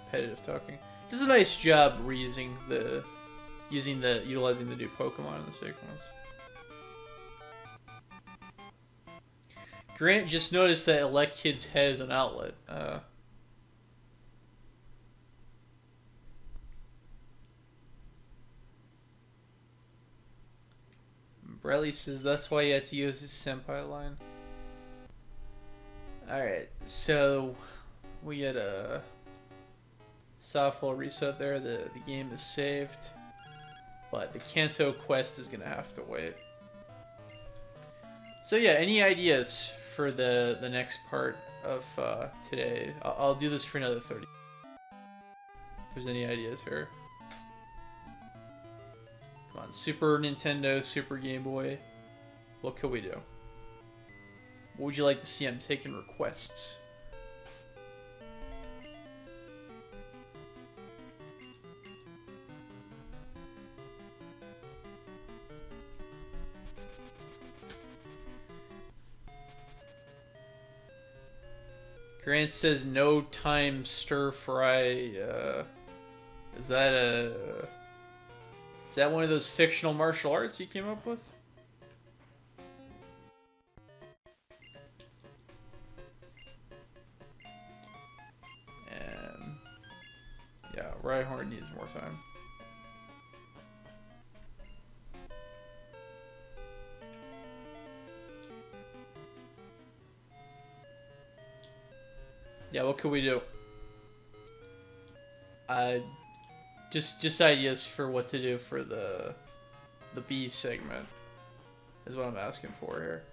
repetitive talking. Does a nice job utilizing the new Pokemon in the sequence. Grant just noticed that Elect Kid's head is an outlet. Bradley says that's why he had to use his senpai line. Alright, so we get a software reset there. The game is saved, but the Kanto quest is gonna have to wait. So yeah, any ideas for the next part of today? I'll do this for another 30. If there's any ideas here. Come on, Super Nintendo, Super Game Boy. What could we do? What would you like to see? I'm taking requests. Grant says no time stir fry. Is that one of those fictional martial arts he came up with? And yeah, Rhyhorn needs more time. Yeah, what could we do? Just ideas for what to do for the B segment is what I'm asking for here.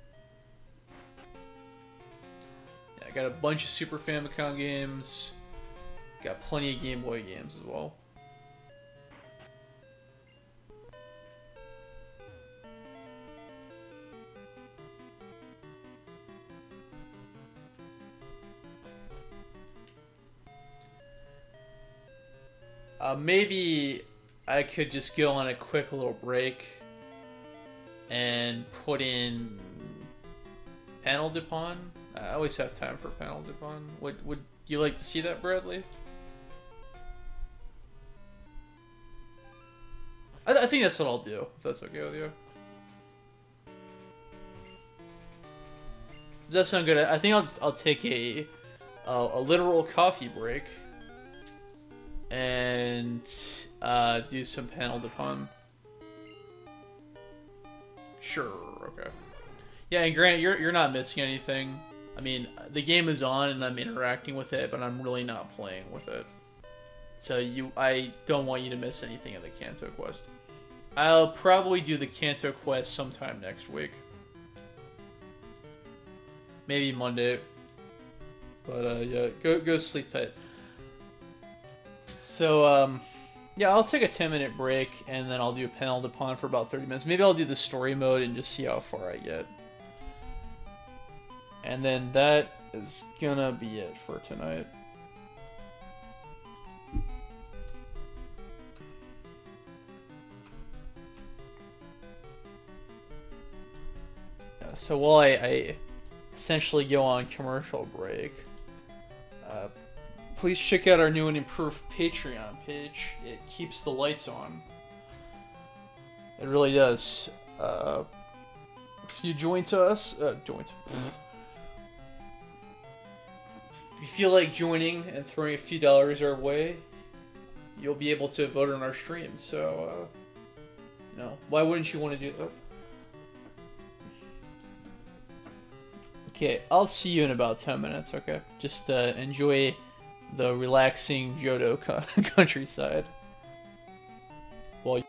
Yeah, I got a bunch of Super Famicom games. Got plenty of Game Boy games as well. Maybe I could just go on a quick little break and put in Panel Dupont. I always have time for Panel Dupont. Would you like to see that, Bradley? I think that's what I'll do, if that's okay with you. Does that sound good? I think I'll take a literal coffee break and do some Panel Dupont. Sure, okay. Yeah, and Grant, you're not missing anything. I mean, the game is on and I'm interacting with it, but I'm really not playing with it. So I don't want you to miss anything in the Kanto quest. I'll probably do the Kanto quest sometime next week. Maybe Monday. But yeah, go sleep tight. So yeah, I'll take a 10-minute break and then I'll do a Panel Dupont for about 30 minutes. Maybe I'll do the story mode and just see how far I get. And then that is gonna be it for tonight. So while I essentially go on commercial break, please check out our new and improved Patreon page. It keeps the lights on. It really does. If you join us, if you feel like joining and throwing a few dollars our way, you'll be able to vote on our stream. So, you know, why wouldn't you want to do that? Okay, I'll see you in about 10 minutes, okay? Just enjoy the relaxing Johto countryside. While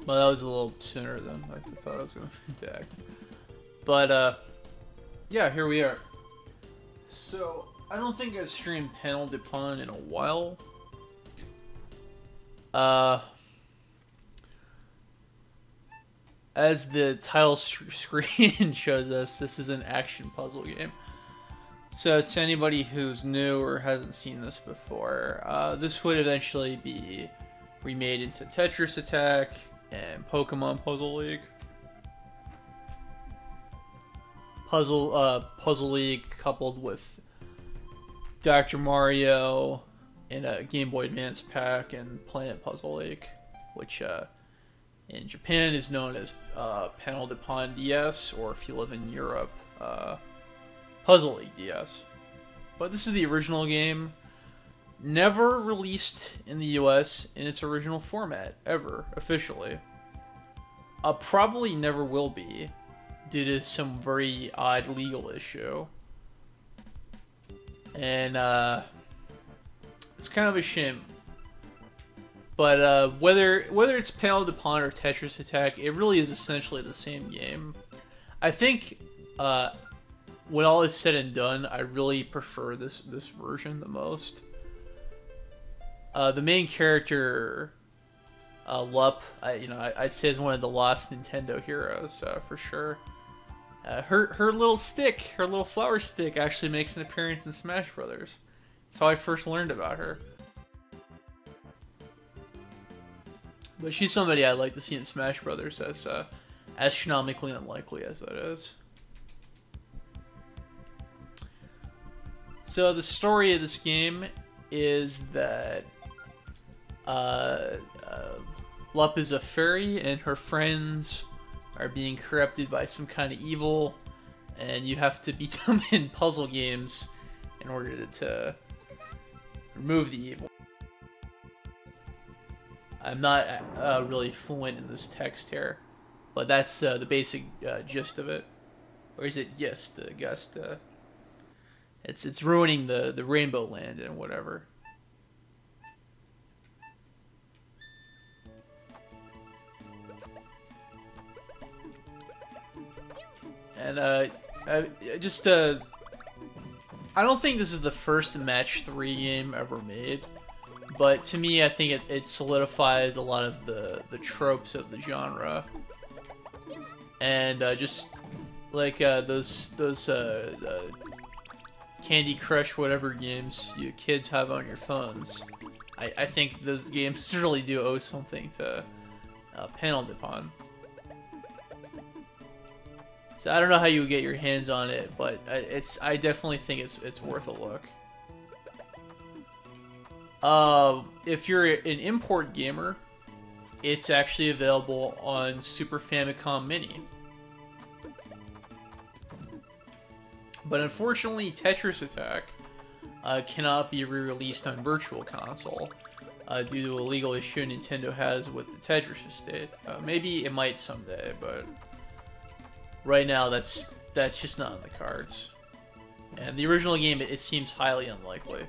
Well, that was a little sooner than I thought I was going to be back. But, yeah, here we are. So, I don't think I've streamed Panel de Pon in a while. As the title screen shows us, this is an action puzzle game. So, to anybody who's new or hasn't seen this before, this would eventually be remade into Tetris Attack and Pokemon Puzzle League. Puzzle League coupled with Dr. Mario in a Game Boy Advance pack and Planet Puzzle League, which in Japan is known as Panel de Pon DS, or if you live in Europe, Puzzle League DS. But this is the original game. Never released in the US in its original format, ever, officially. Probably never will be, due to some very odd legal issue. And, it's kind of a shame. But, whether it's Panel de Pon or Tetris Attack, it really is essentially the same game. I think, when all is said and done, I really prefer this version the most. The main character, Lup, I'd say is one of the lost Nintendo heroes, for sure. Her little stick, her little flower stick, actually makes an appearance in Smash Brothers. That's how I first learned about her. But she's somebody I'd like to see in Smash Brothers, as astronomically unlikely as that is. So the story of this game is that Lup is a fairy and her friends are being corrupted by some kind of evil, and you have to beat them in puzzle games in order to remove the evil. I'm not really fluent in this text here, but that's the basic gist of it. Or is it gist? Gust? It's ruining the Rainbow Land and whatever. And just I don't think this is the first match 3 game ever made, but to me, I think it solidifies a lot of the tropes of the genre, and just like those Candy Crush whatever games you kids have on your phones. I think those games really do owe something to Panel Nippon. So I don't know how you would get your hands on it, but I definitely think it's worth a look. If you're an import gamer, it's actually available on Super Famicom Mini. But unfortunately, Tetris Attack cannot be re-released on Virtual Console due to a legal issue Nintendo has with the Tetris estate. Maybe it might someday, but right now that's just not in the cards. And the original game, it seems highly unlikely.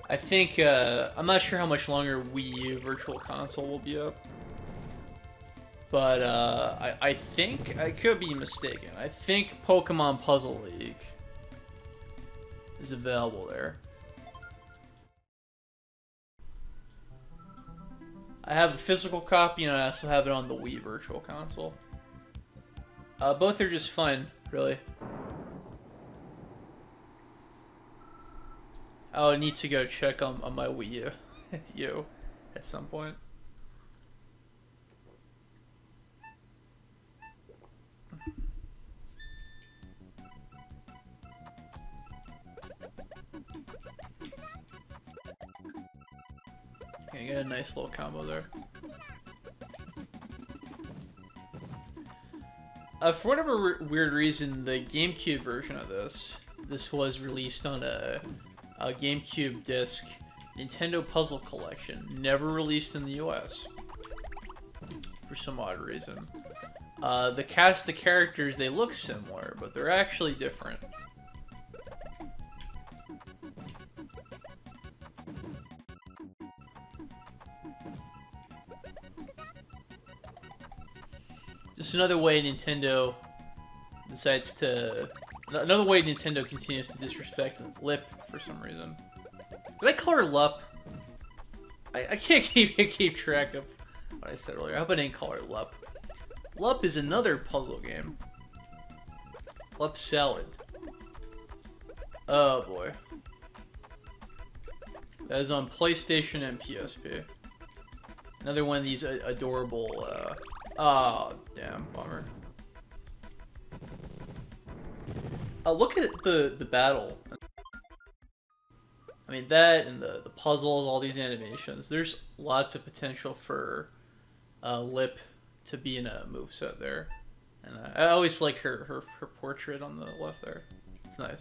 I think, I'm not sure how much longer Wii U Virtual Console will be up. But, I think, I could be mistaken. I think Pokemon Puzzle League is available there. I have a physical copy and I also have it on the Wii Virtual Console. Both are just fun, really. I need to go check on my Wii U at some point. Okay, get a nice little combo there. For whatever weird reason, the GameCube version of this was released on a GameCube disc, Nintendo Puzzle Collection, never released in the US for some odd reason. The cast of characters, they look similar, but they're actually different. Just another way Nintendo decides to... Another way Nintendo continues to disrespect Lip for some reason. Did I call her Lup? I can't keep track of what I said earlier. I hope I didn't call her Lup. Lup is another puzzle game. Lup Salad. Oh boy. That is on PlayStation and PSP. Another one of these adorable, oh, damn, bummer. Look at the battle. I mean, that and the puzzles, all these animations. There's lots of potential for Lip to be in a moveset there. And I always like her portrait on the left there. It's nice.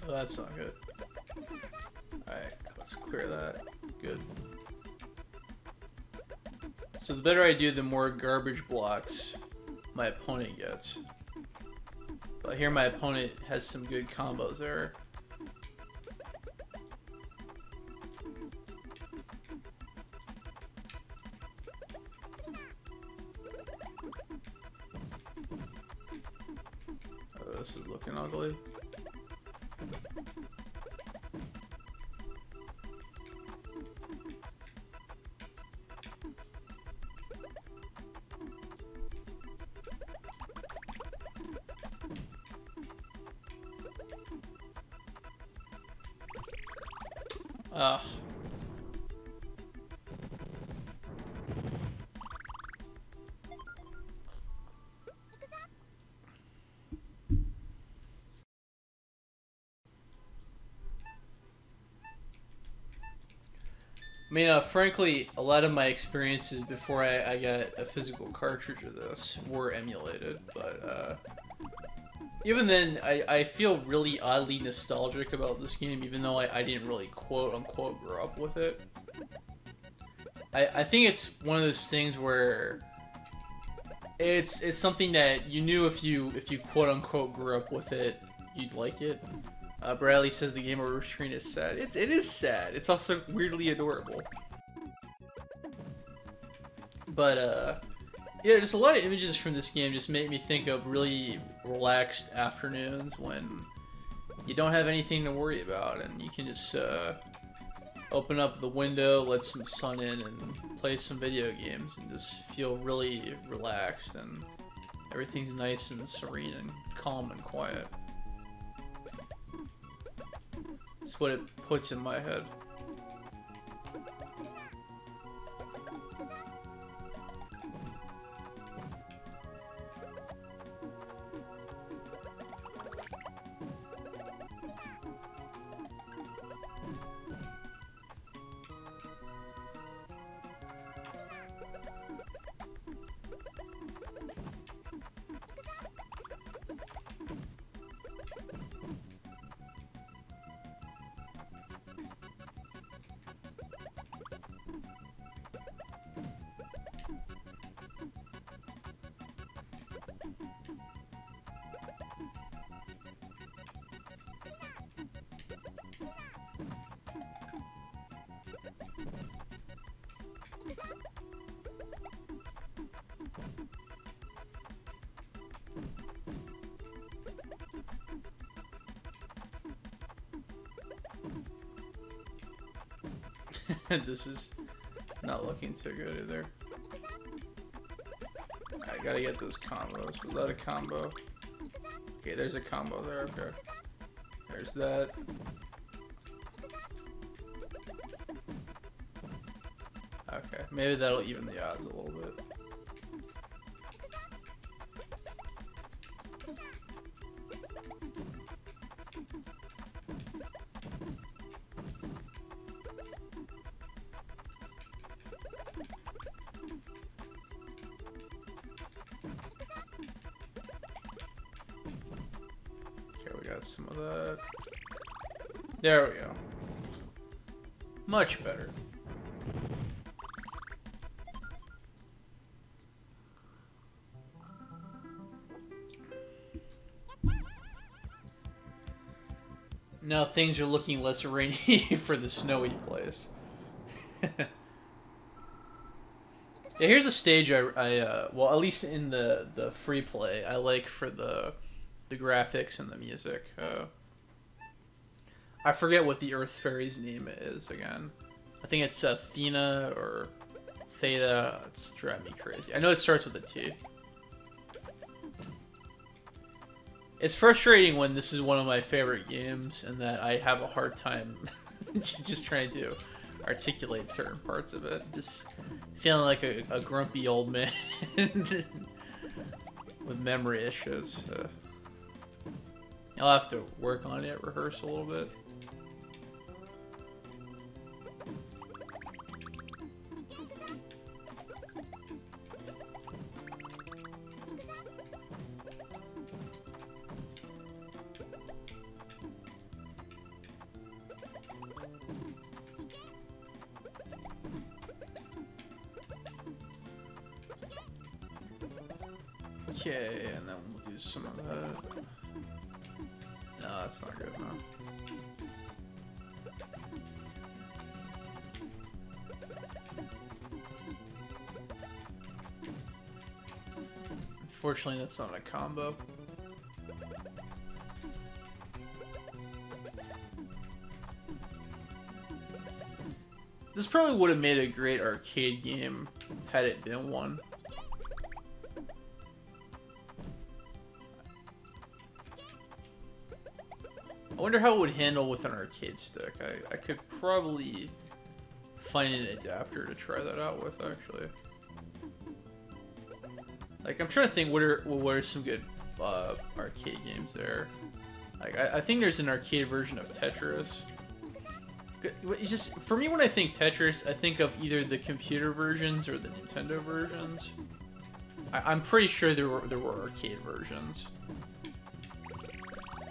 Oh, that's not good. Alright, let's clear that. So the better I do, the more garbage blocks my opponent gets. But here my opponent has some good combos there. Oh, this is looking ugly. Ugh. I mean, frankly, a lot of my experiences before I got a physical cartridge of this were emulated, but even then, I feel really oddly nostalgic about this game, even though I didn't really quote-unquote grow up with it. I think it's one of those things where it's something that you knew if you quote-unquote grew up with it, you'd like it. Bradley says the game over screen is sad. It is sad. It's also weirdly adorable. But yeah, just a lot of images from this game just make me think of really relaxed afternoons when you don't have anything to worry about and you can just open up the window, let some sun in, and play some video games and just feel really relaxed and everything's nice and serene and calm and quiet. That's what it puts in my head. This is not looking too good either. I gotta get those combos. Without a combo. Okay, there's a combo there. Okay. There's that. Okay, maybe that'll even the odds a little bit. Some of that. There we go. Much better. Now things are looking less rainy for the snowy place. Yeah, here's a stage well, at least in the free play, I like for the graphics and the music. I forget what the Earth Fairy's name is again. I think it's Athena or Theta. It's driving me crazy. I know it starts with a T. It's frustrating when this is one of my favorite games and that I have a hard time just trying to articulate certain parts of it. Just feeling like a grumpy old man with memory issues. I'll have to work on it, rehearse a little bit. Okay, and then we'll do some of that. No, that's not good enough. Unfortunately, that's not a combo. This probably would have made a great arcade game had it been one. I wonder how it would handle with an arcade stick. I could probably find an adapter to try that out with, actually. Like, I'm trying to think what are some good arcade games there. Like, I think there's an arcade version of Tetris. It's just, for me, when I think Tetris, I think of either the computer versions or the Nintendo versions. I'm pretty sure there were arcade versions.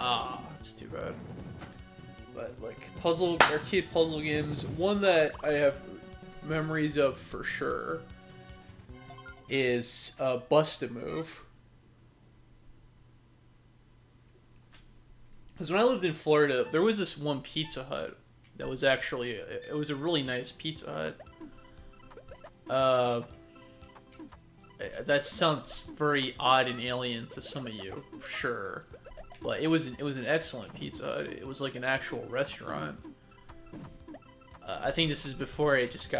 Ah, that's too bad. But, like, arcade puzzle games, one that I have memories of for sure is Bust-A-Move. Because when I lived in Florida, there was this one Pizza Hut that was actually, it was a really nice Pizza Hut. That sounds very odd and alien to some of you, for sure. But it was an excellent Pizza Hut. It was like an actual restaurant. I think this is before it just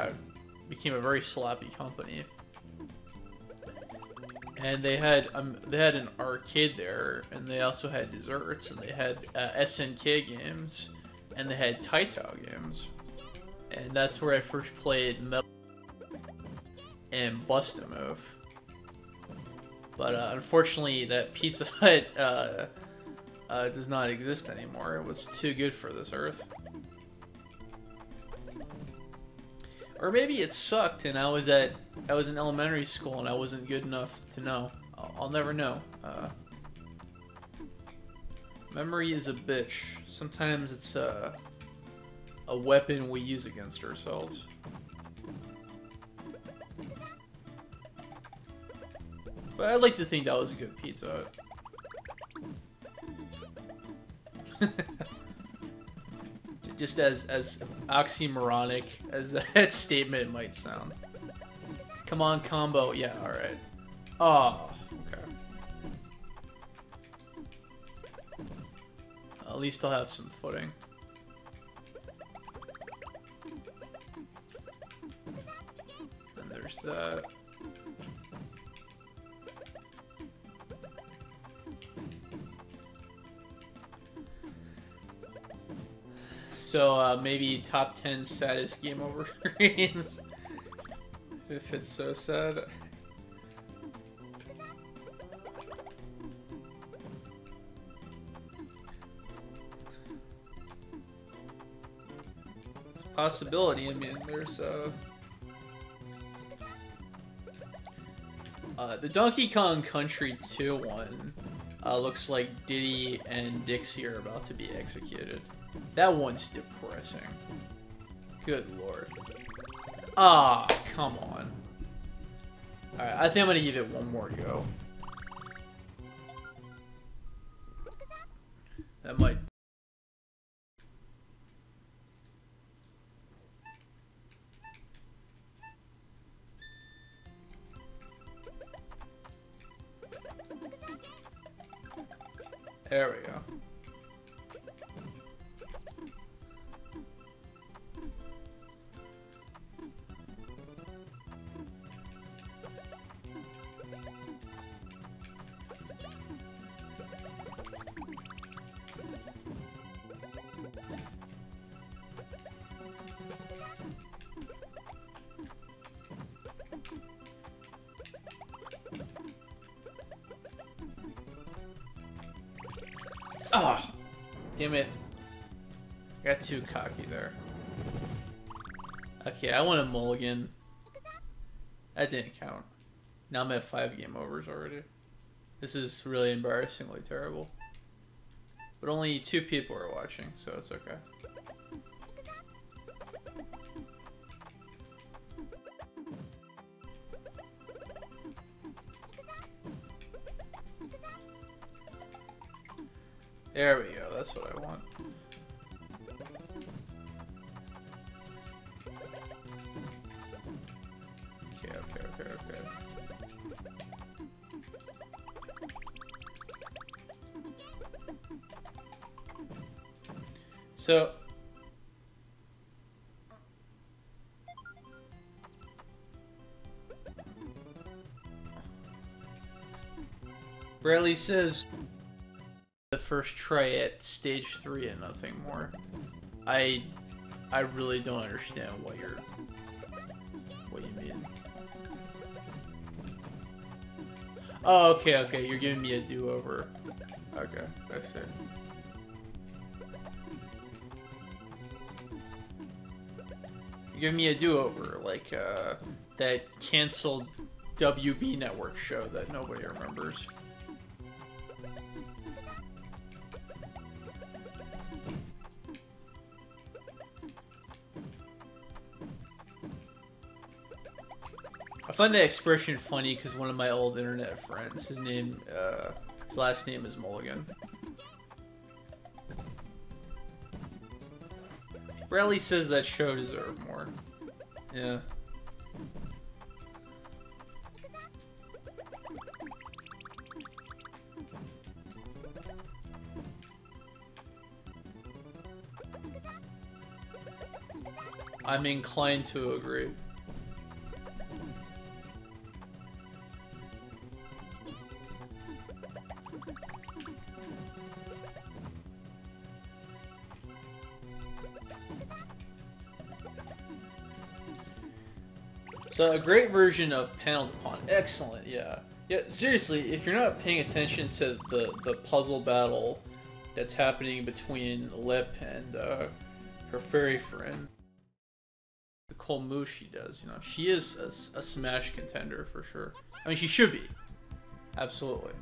became a very sloppy company. And they had an arcade there, and they also had desserts, and they had SNK games, and they had Taito games. And that's where I first played Metal and Bust-A-Move. But unfortunately, that Pizza Hut does not exist anymore. It was too good for this earth. Or maybe it sucked, and I was in elementary school, and I wasn't good enough to know. I'll never know. Memory is a bitch. Sometimes it's a weapon we use against ourselves. But I'd like to think that was a good Pizza Hut. Just as oxymoronic as that statement might sound. Come on, combo. Yeah, alright. Oh, okay. At least I'll have some footing. And there's that. So, maybe top 10 saddest game over screens. If it's so sad. It's a possibility. I mean, there's, the Donkey Kong Country 2 one, looks like Diddy and Dixie are about to be executed. That one's depressing. Good lord. Ah, come on. Alright, I think I'm gonna give it one more go. That might... There we go. Ah, damn it. Got too cocky there. Okay, I want a mulligan. That didn't count. Now I'm at 5 game overs already. This is really embarrassingly terrible. But only 2 people are watching, so it's okay. There we go. That's what I want. Okay. So Bradley says the first try at stage 3 and nothing more. I really don't understand what you mean. Oh, okay, you're giving me a do-over. Okay, that's it. You're giving me a do-over, like that canceled WB Network show that nobody remembers. I find that expression funny because one of my old internet friends, his last name is Mulligan. Bradley says that show deserved more. Yeah. I'm inclined to agree. So a great version of Panel Upon. Excellent, yeah. Yeah, seriously, if you're not paying attention to the puzzle battle that's happening between Lip and her fairy friend, the cool move she does, you know, she is a Smash contender for sure. I mean, she should be. Absolutely.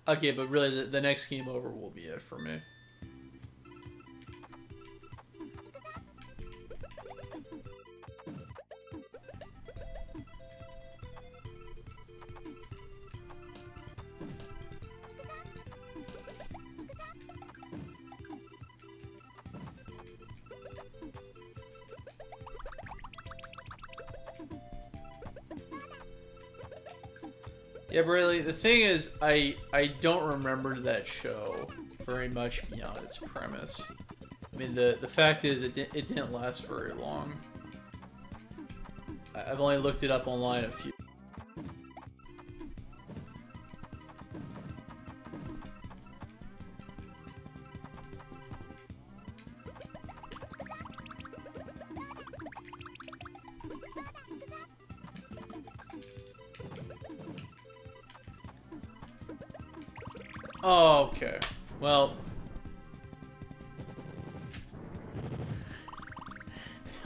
Okay, but really, the next game over will be it for me. Yeah, but really, the thing is, I don't remember that show very much beyond its premise. I mean, the fact is, it didn't last very long. I've only looked it up online a few. Oh, okay. Well,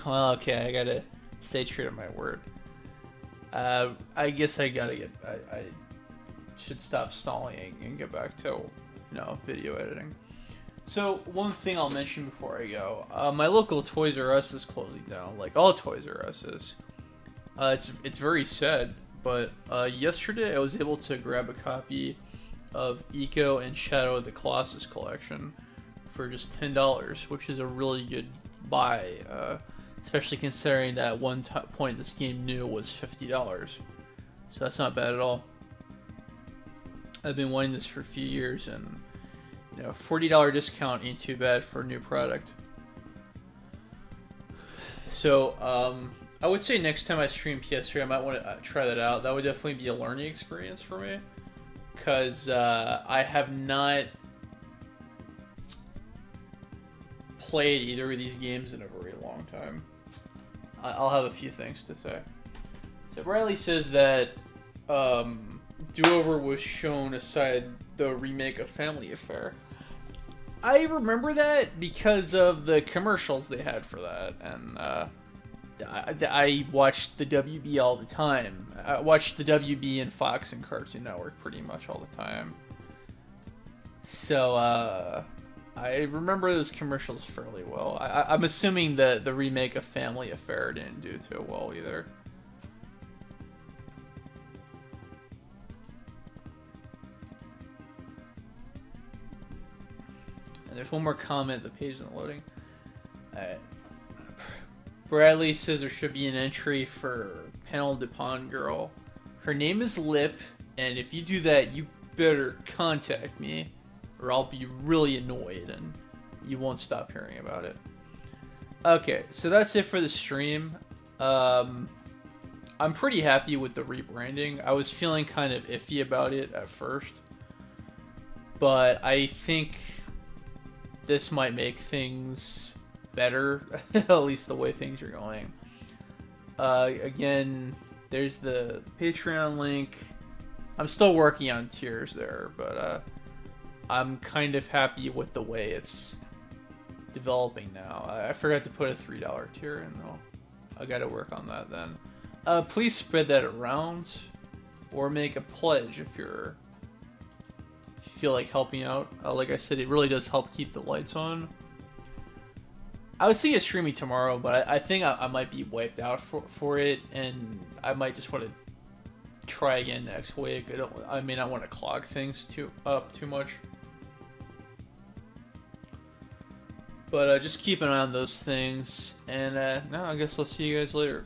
okay, I gotta stay true to my word. I guess I should stop stalling and get back to, you know, video editing. So, one thing I'll mention before I go. My local Toys R Us is closing down, like all Toys R Us is. It's very sad, but yesterday I was able to grab a copy of Eco and Shadow of the Colossus collection for just $10, which is a really good buy, especially considering that one point this game new was $50. So that's not bad at all. I've been wanting this for a few years, and you know, $40 discount ain't too bad for a new product. So I would say next time I stream PS3, I might want to try that out. That would definitely be a learning experience for me. Because I have not played either of these games in a very long time. I'll have a few things to say. So Riley says that Do-Over was shown aside the remake of Family Affair. I remember that because of the commercials they had for that, and I watched the WB all the time. I watched the WB and Fox and Cartoon Network pretty much all the time. So, I remember those commercials fairly well. I'm assuming that the remake of Family Affair didn't do too well either. And there's one more comment. The page isn't loading. Bradley says there should be an entry for Panel de Pon Girl. Her name is Lip, and if you do that, you better contact me, or I'll be really annoyed, and you won't stop hearing about it. Okay, so that's it for the stream. I'm pretty happy with the rebranding. I was feeling kind of iffy about it at first, but I think this might make things better, at least the way things are going. Again, there's the Patreon link. I'm still working on tiers there, but I'm kind of happy with the way it's developing now. I forgot to put a $3 tier in though. I gotta work on that then. Please spread that around, or make a pledge if you feel like helping out. Like I said, it really does help keep the lights on. I was thinking of streaming tomorrow, but I think I might be wiped out for it, and I might just want to try again next week. I may not want to clog things up too much. But just keep an eye on those things, and no, I guess I'll see you guys later.